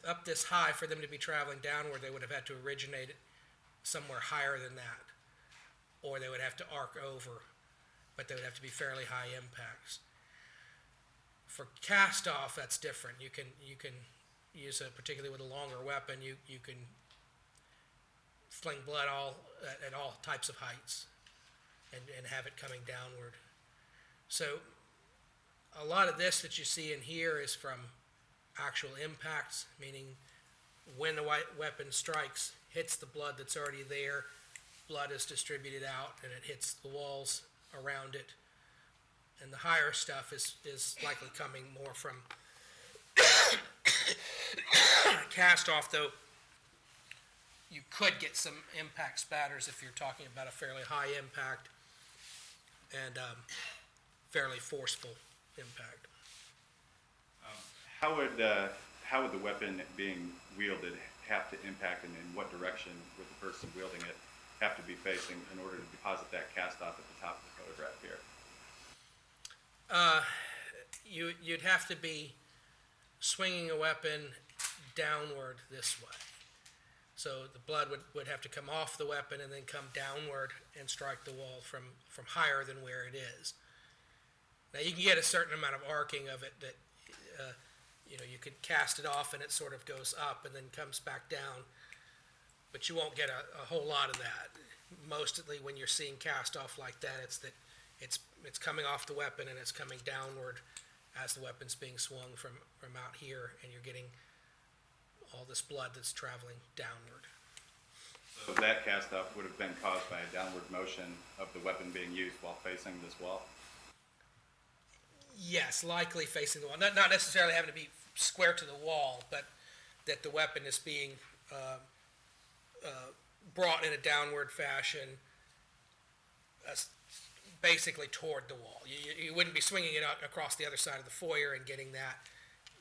up this high, for them to be traveling downward, they would have had to originate somewhere higher than that, or they would have to arc over, but they would have to be fairly high impacts. For cast off, that's different. You can use particularly with a longer weapon, you can fling blood at all types of heights and have it coming downward. So a lot of this that you see in here is from actual impacts, meaning when the weapon strikes, hits the blood that's already there, blood is distributed out and it hits the walls around it. And the higher stuff is likely coming more from cast off, though you could get some impact spatters if you're talking about a fairly high impact and fairly forceful impact. How would the weapon being wielded have to impact, and in what direction would the person wielding it have to be facing in order to deposit that cast off at the top of the photograph here? You'd have to be swinging a weapon downward this way. So the blood would have to come off the weapon and then come downward and strike the wall from higher than where it is. Now you can get a certain amount of arcing of it that, you could cast it off and it sort of goes up and then comes back down, but you won't get a whole lot of that. Mostly when you're seeing cast off like that, it's coming off the weapon and it's coming downward as the weapon's being swung from out here, and you're getting all this blood that's traveling downward. So that cast off would have been caused by a downward motion of the weapon being used while facing this wall? Yes, likely facing the wall. Not necessarily having to be square to the wall, but that the weapon is being brought in a downward fashion, basically toward the wall. You wouldn't be swinging it out across the other side of the foyer and getting that.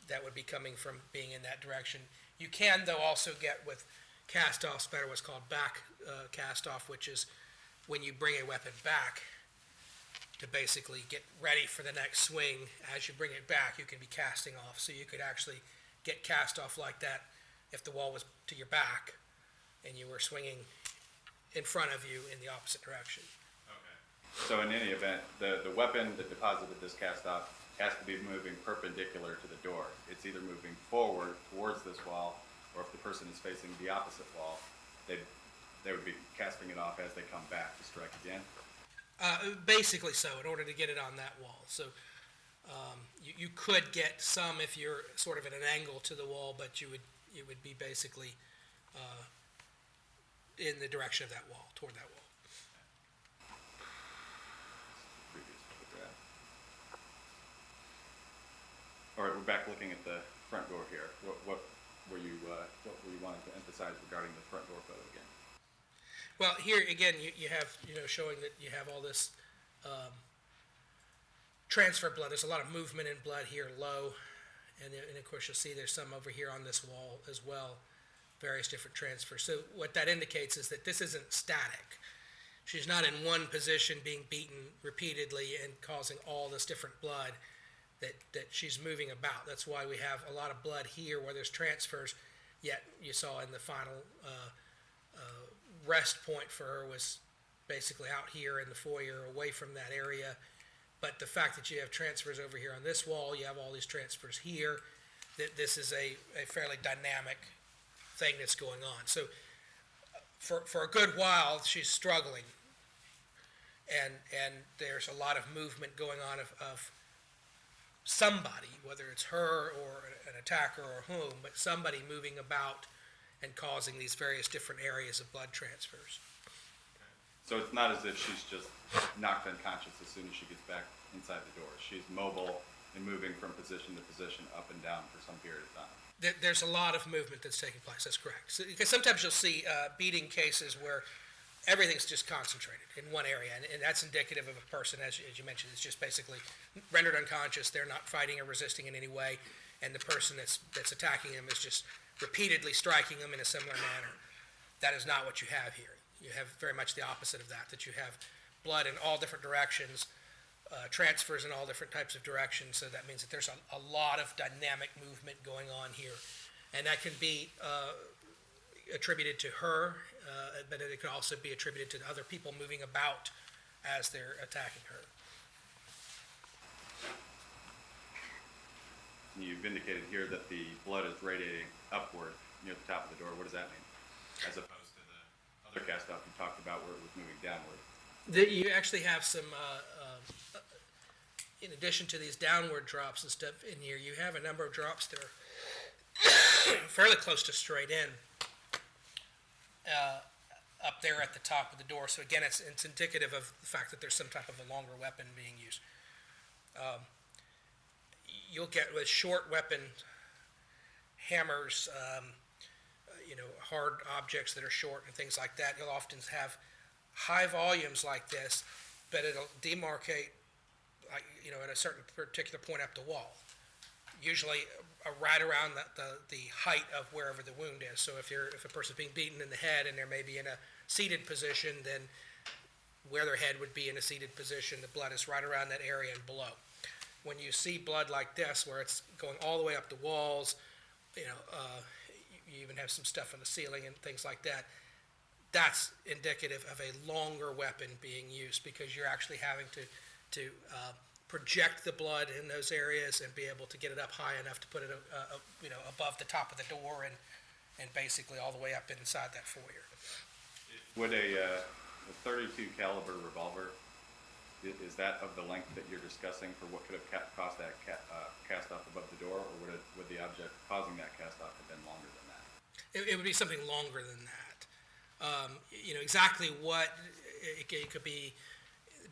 That would be coming from being in that direction. You can, though, also get with cast-off spatter what's called back cast-off, which is when you bring a weapon back to basically get ready for the next swing. As you bring it back, you can be casting off. So you could actually get cast-off like that if the wall was to your back and you were swinging in front of you in the opposite direction. So in any event, the weapon that deposited this cast off has to be moving perpendicular to the door. It's either moving forward towards this wall, or if the person is facing the opposite wall, they would be casting it off as they come back to strike again. Basically so, in order to get it on that wall. So you could get some if you're sort of at an angle to the wall, but it would be basically in the direction of that wall, toward that wall. Previous photograph. All right, we're back looking at the front door here. What were you wanting to emphasize regarding the front door photo again? Well, here again, you have showing that you have all this transfer blood. There's a lot of movement in blood here, low, and of course you'll see there's some over here on this wall as well, various different transfers. So what that indicates is that this isn't static. She's not in one position being beaten repeatedly and causing all this different blood. That she's moving about. That's why we have a lot of blood here where there's transfers, yet you saw in the final rest point for her was basically out here in the foyer away from that area. But the fact that you have transfers over here on this wall, you have all these transfers here, that this is a fairly dynamic thing that's going on. So for a good while, she's struggling, and there's a lot of movement going on of somebody, whether it's her or an attacker or whom, but somebody moving about and causing these various different areas of blood transfers. So it's not as if she's just knocked unconscious as soon as she gets back inside the door. She's mobile and moving from position to position, up and down for some period of time. There's a lot of movement that's taking place, that's correct. So, because sometimes you'll see beating cases where everything's just concentrated in one area, and that's indicative of a person, as you mentioned, is just basically rendered unconscious. They're not fighting or resisting in any way, and the person that's attacking them is just repeatedly striking them in a similar manner. That is not what you have here. You have very much the opposite of that you have blood in all different directions, transfers in all different types of directions, so that means that there's a lot of dynamic movement going on here. And that can be attributed to her, but it could also be attributed to other people moving about as they're attacking her. You've indicated here that the blood is radiating upward near the top of the door. What does that mean? As opposed to the other cast off you talked about where it was moving downward. You actually have some, in addition to these downward drops and stuff in here, you have a number of drops that are fairly close to straight in, up there at the top of the door. So again, it's indicative of the fact that there's some type of a longer weapon being used. You'll get with short weapon hammers, hard objects that are short and things like that, you'll often have high volumes like this, but it'll demarcate, at a certain particular point up the wall. Usually right around the height of wherever the wound is. So if a person's being beaten in the head and they may be in a seated position, then where their head would be in a seated position, the blood is right around that area and below. When you see blood like this, where it's going all the way up the walls, you even have some stuff on the ceiling and things like that, that's indicative of a longer weapon being used, because you're actually having to project the blood in those areas and be able to get it up high enough to put it above the top of the door and basically all the way up inside that foyer. Would a 32 caliber revolver, is that of the length that you're discussing for what could have caused that cast off above the door, or would the object causing that cast off have been longer than that? It would be something longer than that. Exactly what, it could be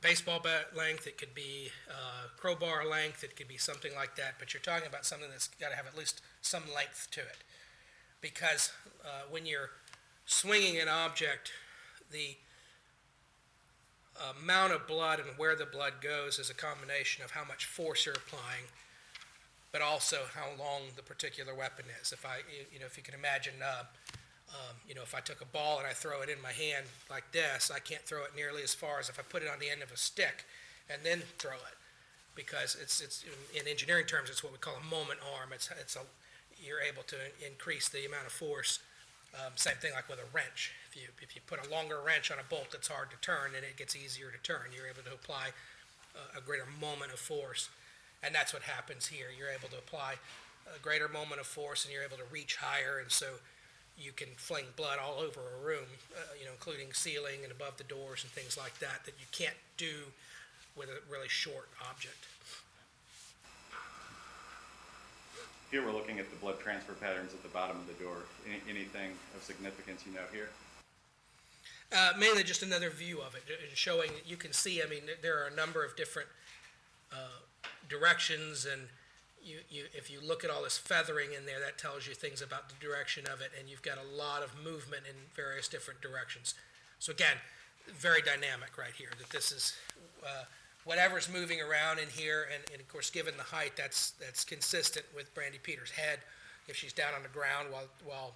baseball bat length, it could be crowbar length, it could be something like that, but you're talking about something that's got to have at least some length to it. Because when you're swinging an object, the amount of blood and where the blood goes is a combination of how much force you're applying, but also how long the particular weapon is. If you can imagine, if I took a ball and I throw it in my hand like this, I can't throw it nearly as far as if I put it on the end of a stick and then throw it, because it's in engineering terms, it's what we call a moment arm. You're able to increase the amount of force. Same thing like with a wrench. If you put a longer wrench on a bolt that's hard to turn, then it gets easier to turn. You're able to apply a greater moment of force, and that's what happens here. You're able to apply a greater moment of force, and you're able to reach higher, and so you can fling blood all over a room, including ceiling and above the doors and things like that you can't do with a really short object. Here we're looking at the blood transfer patterns at the bottom of the door. Anything of significance you note here? Mainly just another view of it, showing that you can see, there are a number of different directions, and if you look at all this feathering in there, that tells you things about the direction of it, and you've got a lot of movement in various different directions. So again, very dynamic right here, that this is whatever's moving around in here, and of course, given the height, that's consistent with Brandy Peters' head. If she's down on the ground while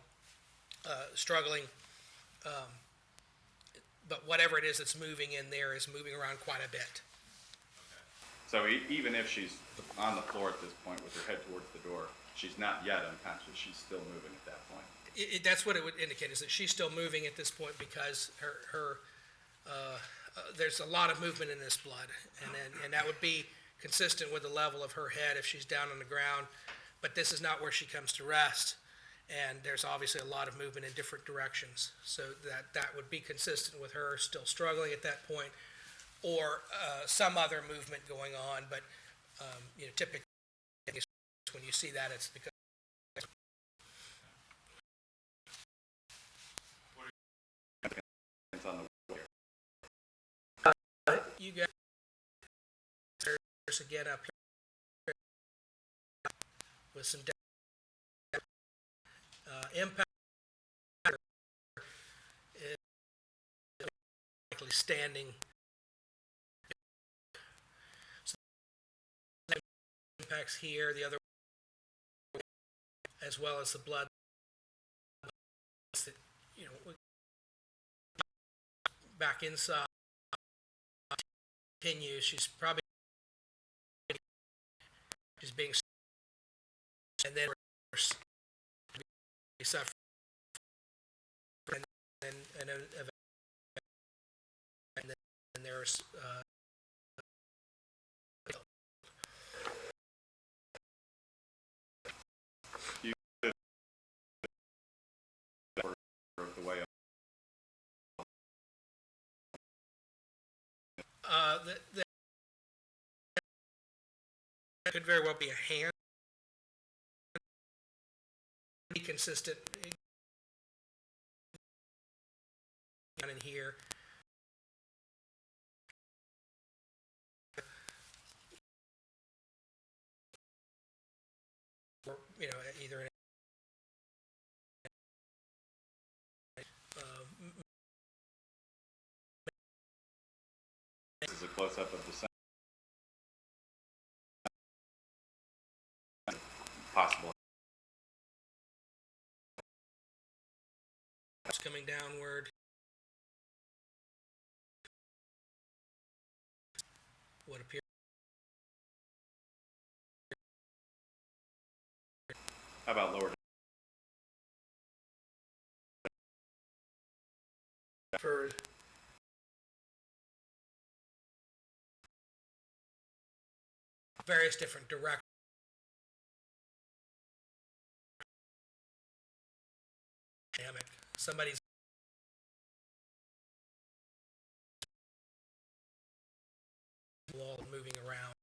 struggling, but whatever it is that's moving in there is moving around quite a bit. So even if she's on the floor at this point with her head towards the door, she's not yet unconscious, she's still moving at that point. That's what it would indicate, is that she's still moving at this point, because there's a lot of movement in this blood, and that would be consistent with the level of her head if she's down on the ground. But this is not where she comes to rest, and there's obviously a lot of movement in different directions. So that would be consistent with her still struggling at that point, or some other movement going on. But typically when you see that, it's because It's on the you guys again up here with some impact is likely standing. So impacts here, the other, as well as the blood that back inside. Continues. She's probably being, and then suffering and then there's the way there could very well be a hand be consistent down in here. Or, either in this is a close-up of the center. Possible. it's coming downward. What appears How about lower? for various different directions. Somebody's wall moving around.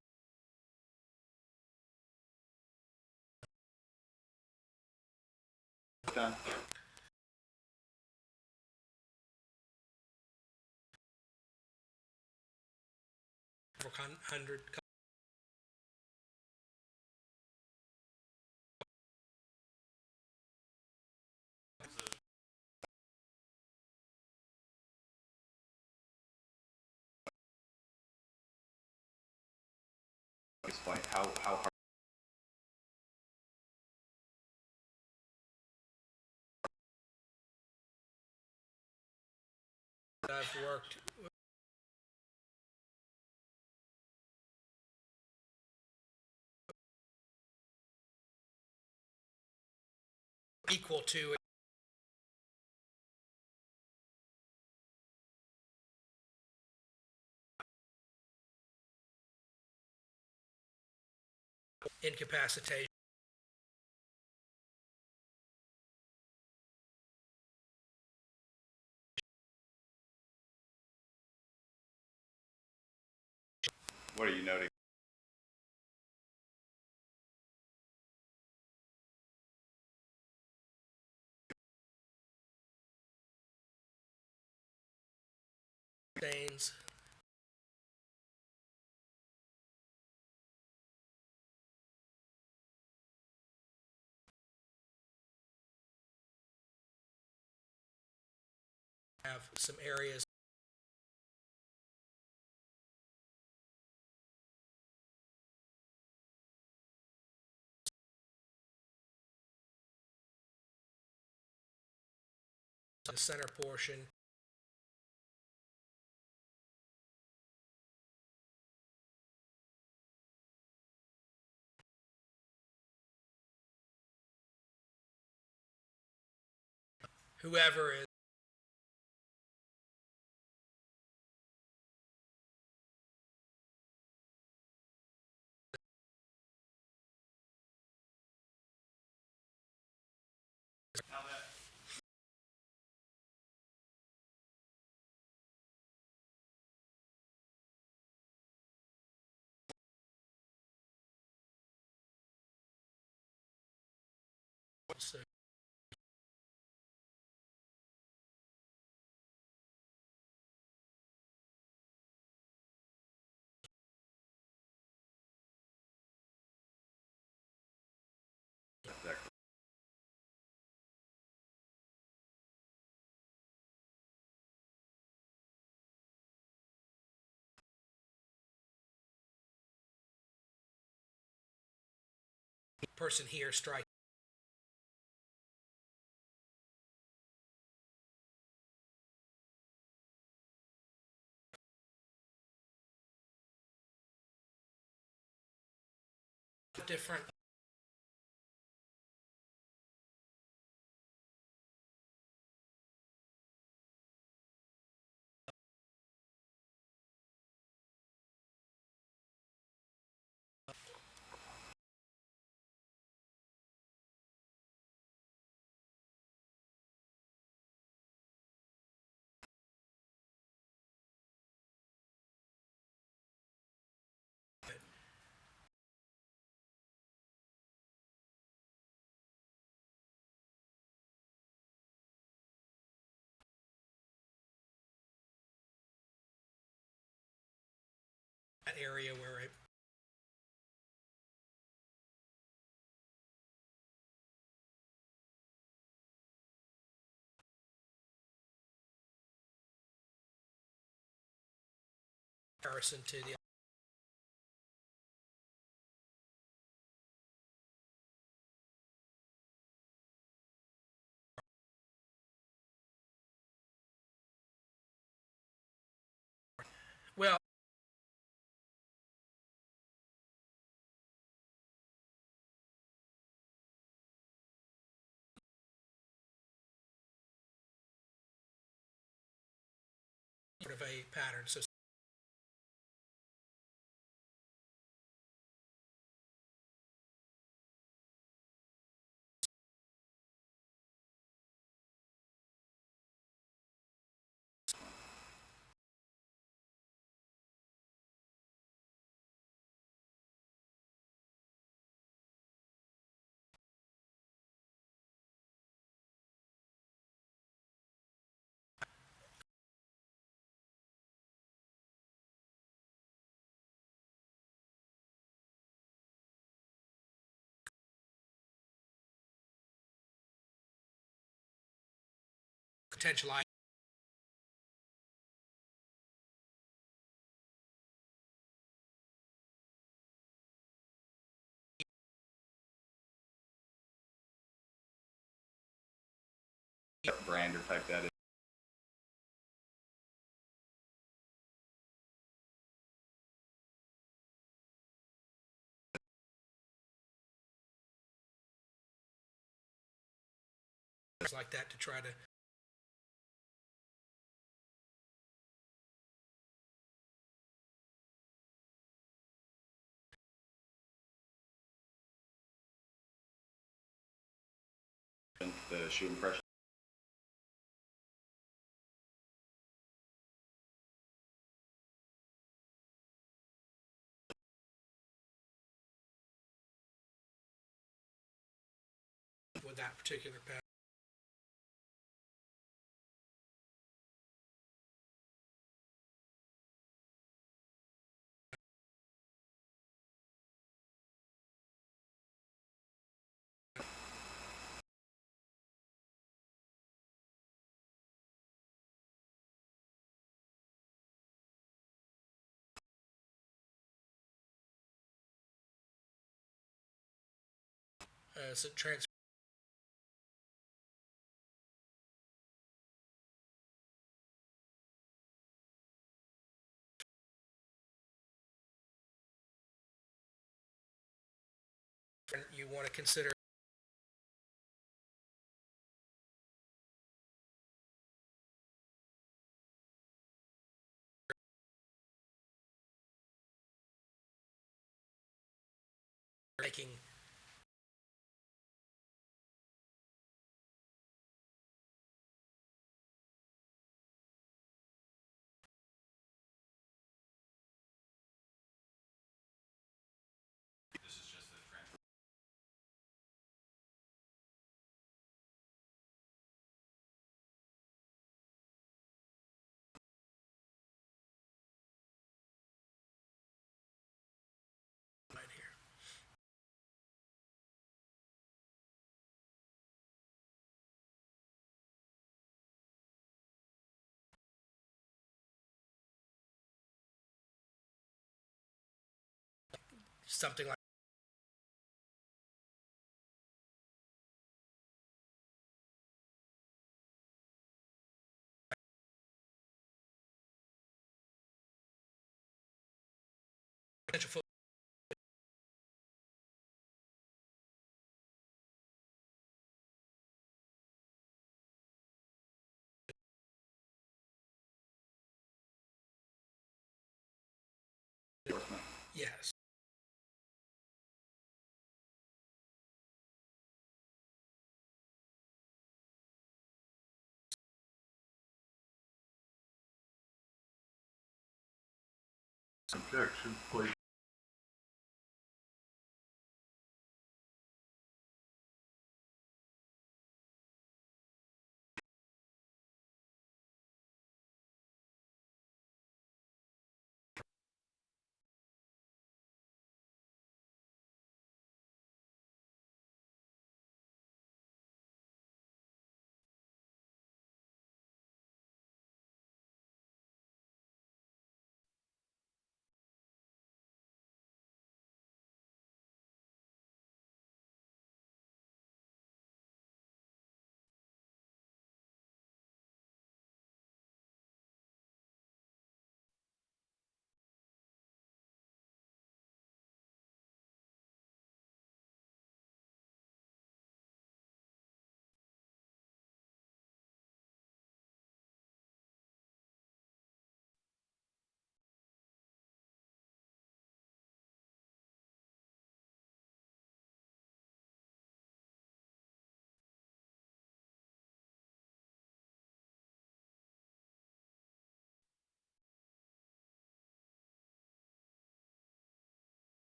Done. Several hundred. Explain how hard. I've worked equal to incapacitation. What are you noting? Stains. Have some areas the center portion whoever is so Exactly. person here strike different that area where it comparison to the well, sort of a pattern. So potential Brand or type that in. like that to try to The shoe impression. with that particular pattern. So you want to consider making This is just a transfer. right here. Something like potential yes. Objection, please.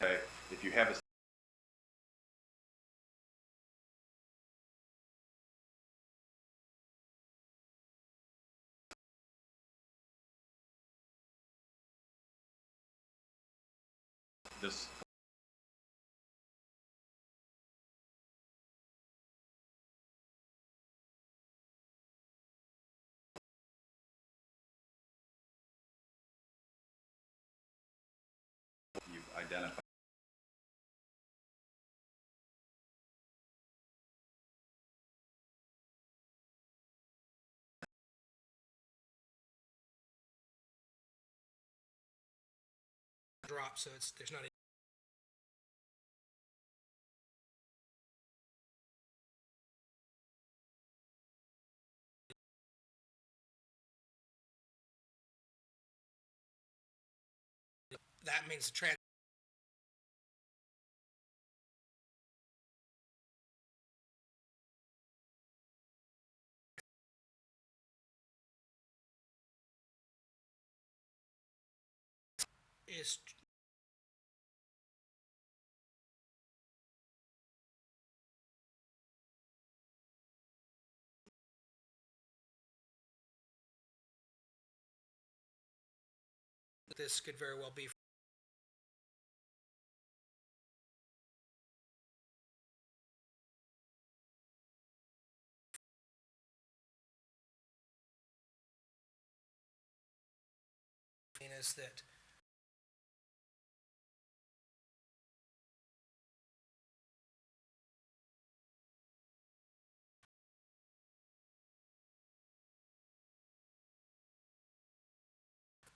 Okay, if you have a this you've identified drop, so there's not. That means the is this could very well be is that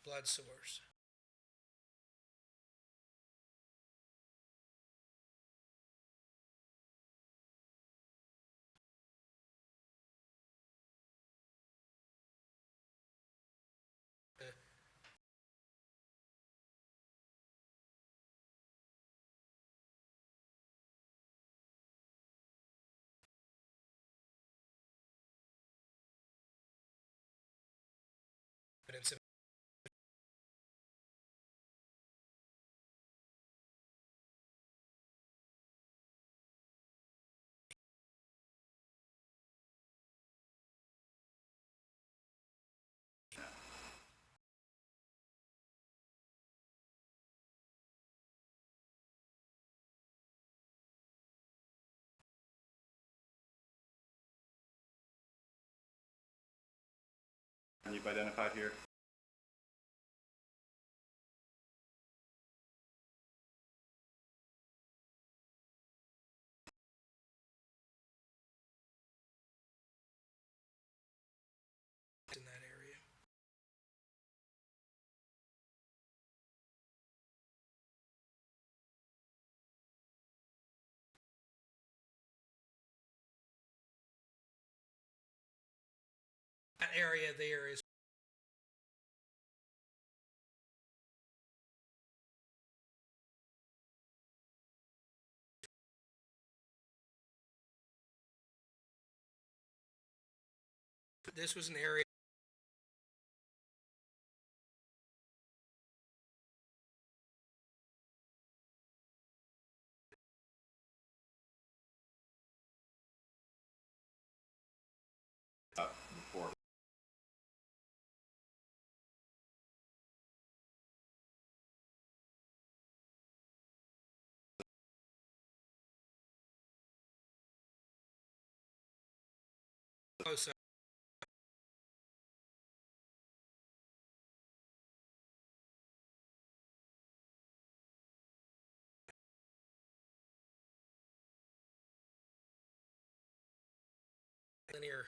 blood source. Evidence of you've identified here. in that area. That area there is this was an area Before. close. Linear.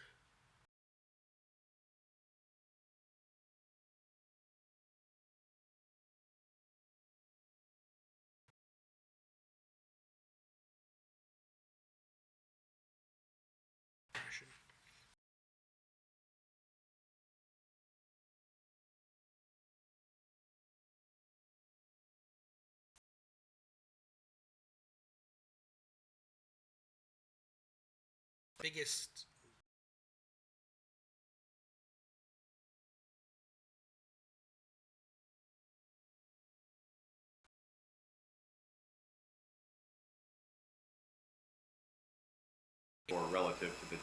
Biggest or relative to the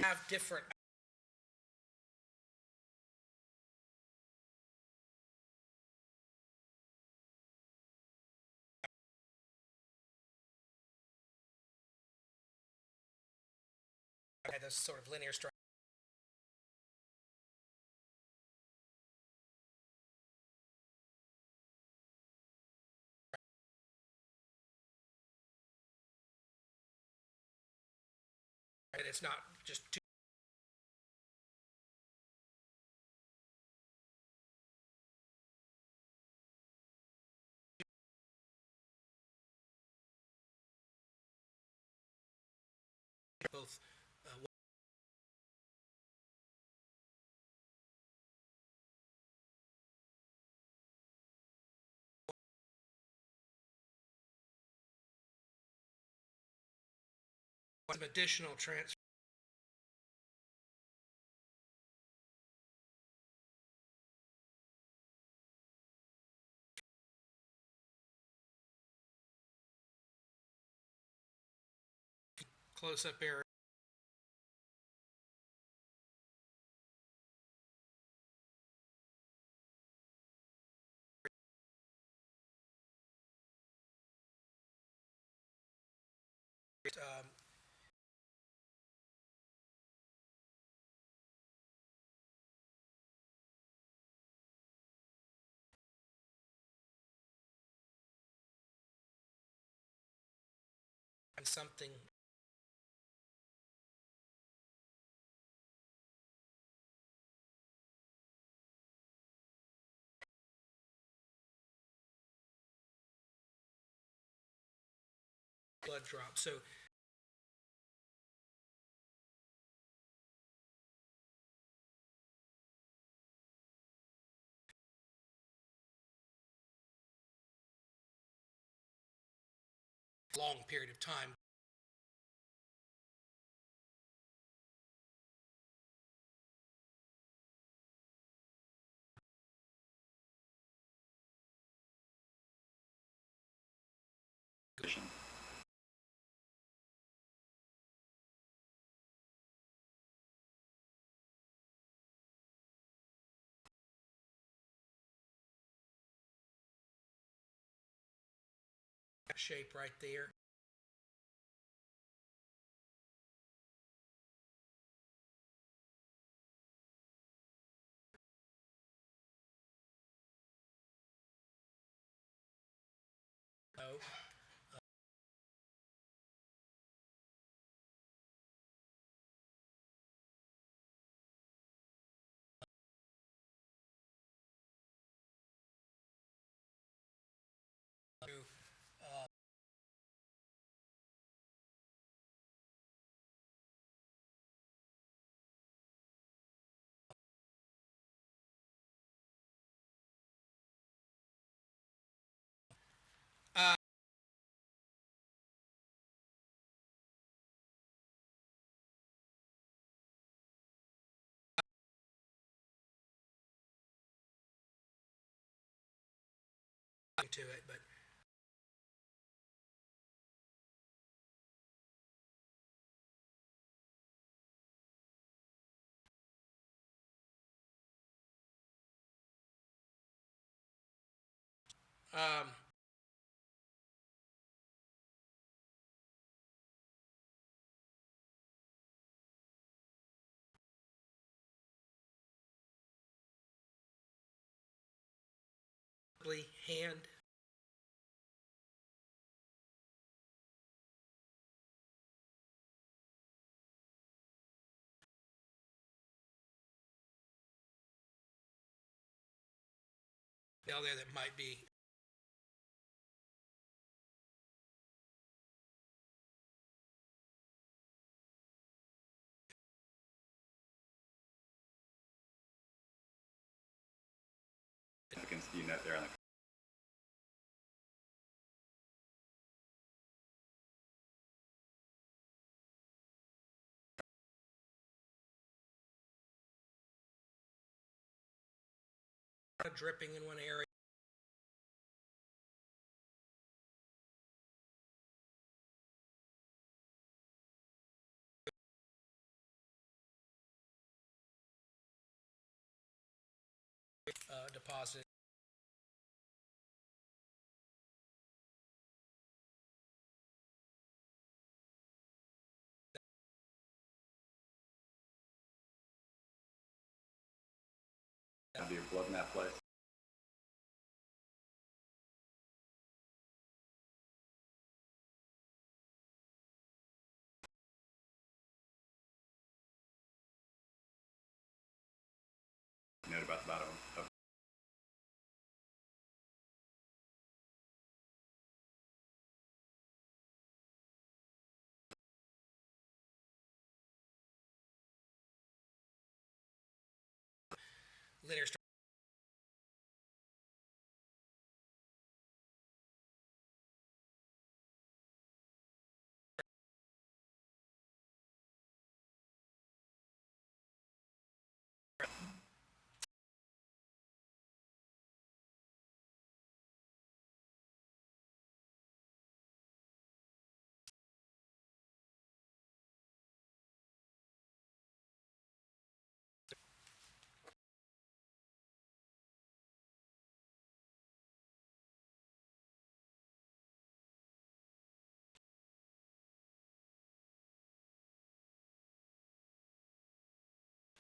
have different had those sort of linear structure. And it's not just two. Both some additional transfer. Close-up area. Something blood drop. So long period of time. Shape right there. Oh. To it, but um, hand. Down there that might be significance do you net there on the dripping in one area. Deposit. Do your blood in that place? Note about the bottom of Linear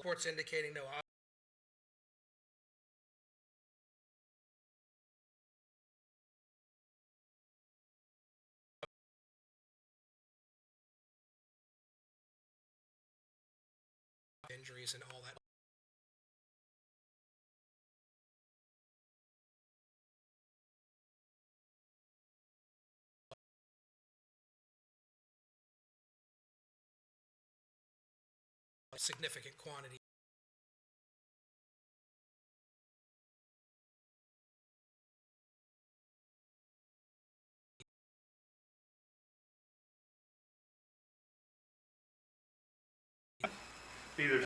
reports indicating no injuries and all that. Significant quantity. either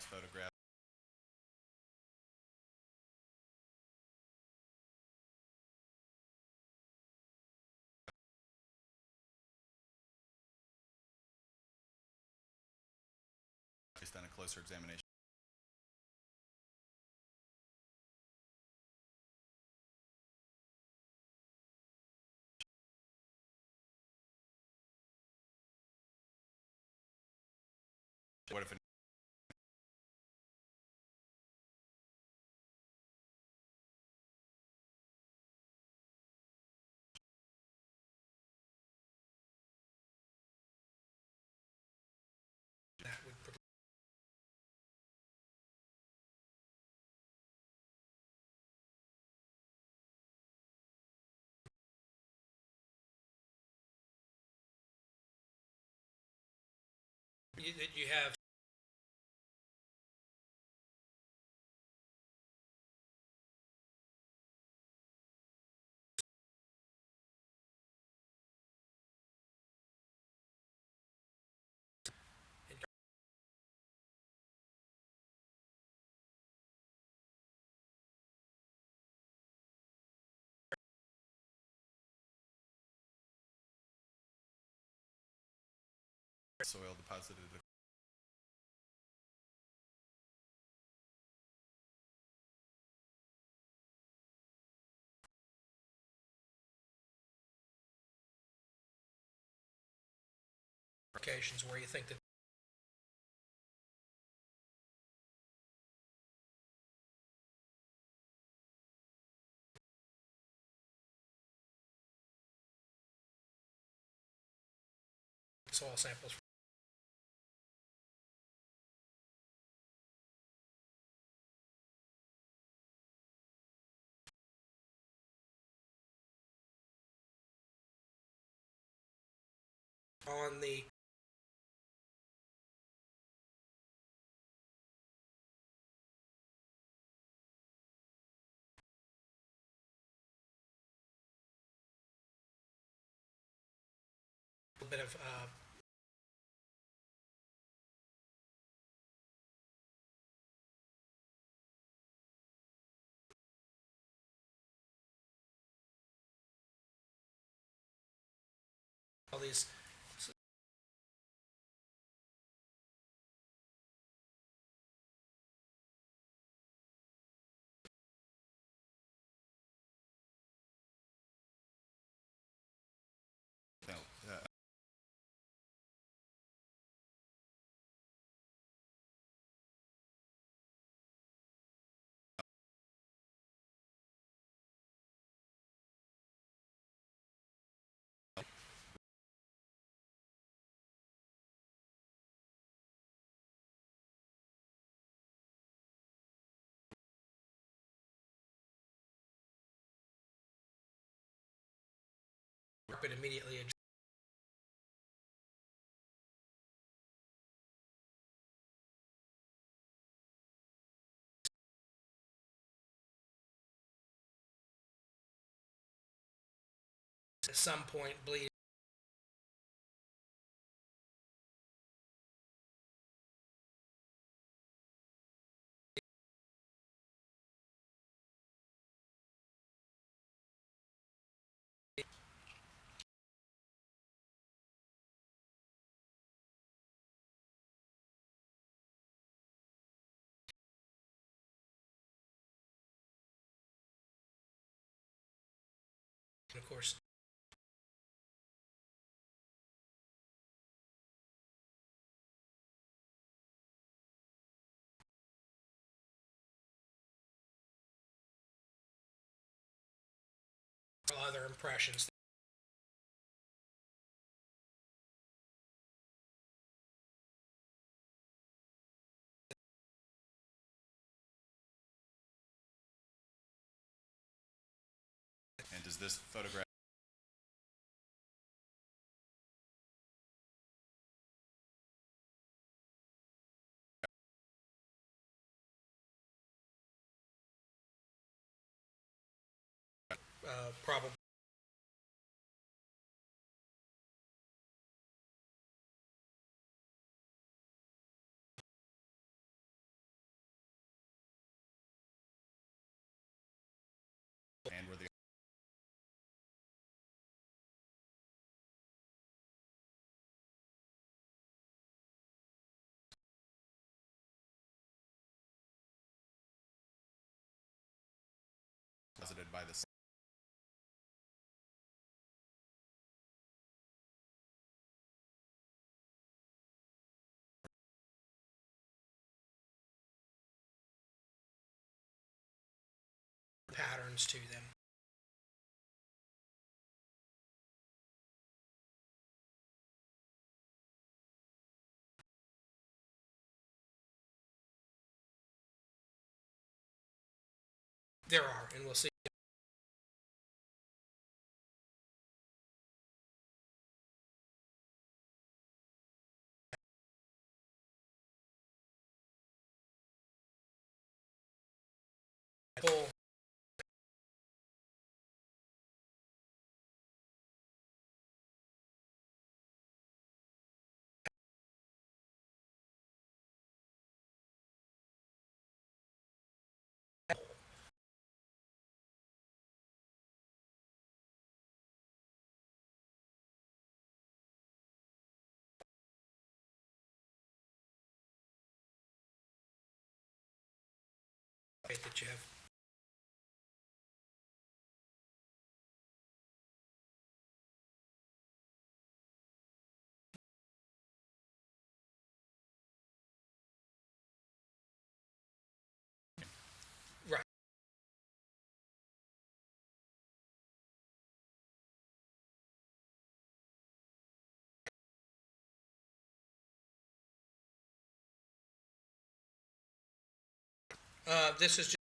next photograph. Based on a closer examination. What if That would you have soil deposited? applications where you think that soil samples on the bit of all these No, but immediately at some point bleed and of course other impressions and does this photograph probably deposited by the patterns to them. There are, and we'll see. Full that you have. Right. This is just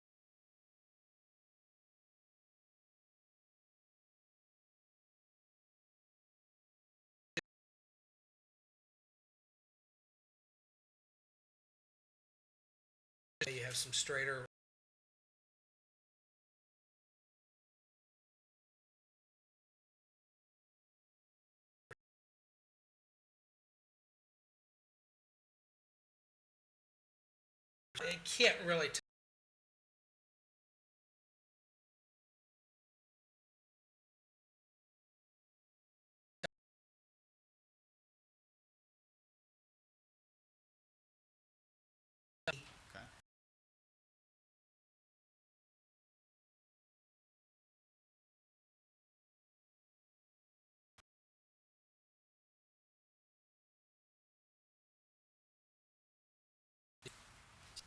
you have some straighter. It can't really okay.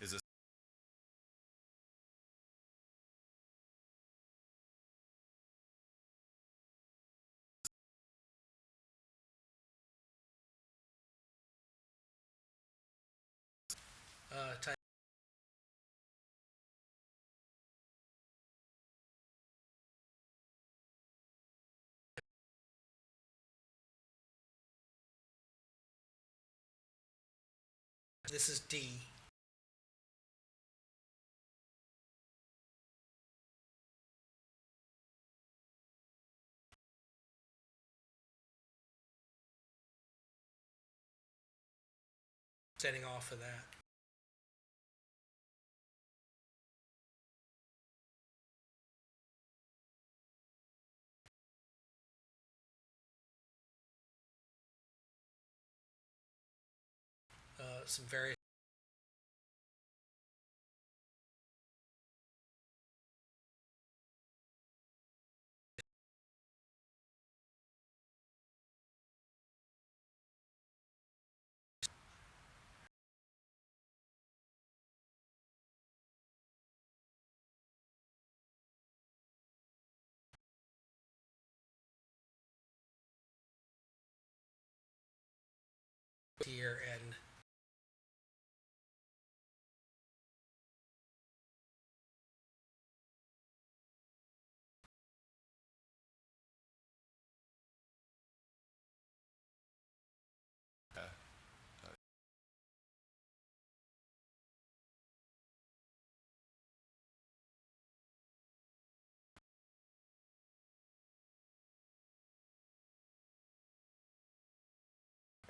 Is this type. This is D. Setting off of that. Some various here and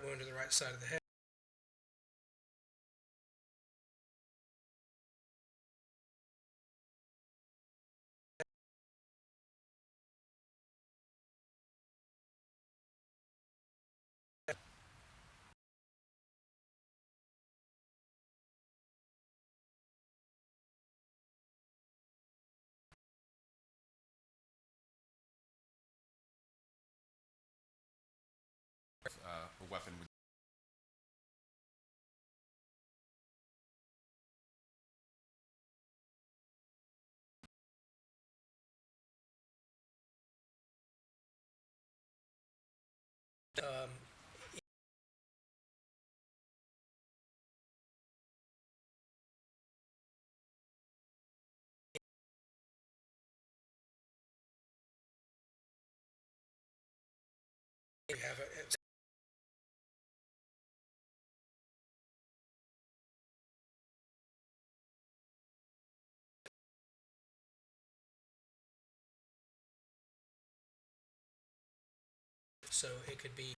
going to the right side of the head. weapon would Um, we have a, so it could be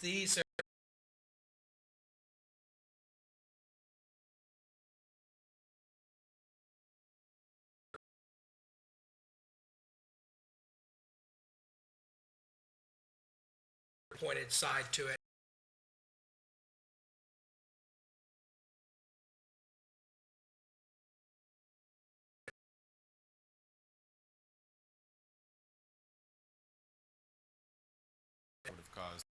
these are pointed side to it. would have caused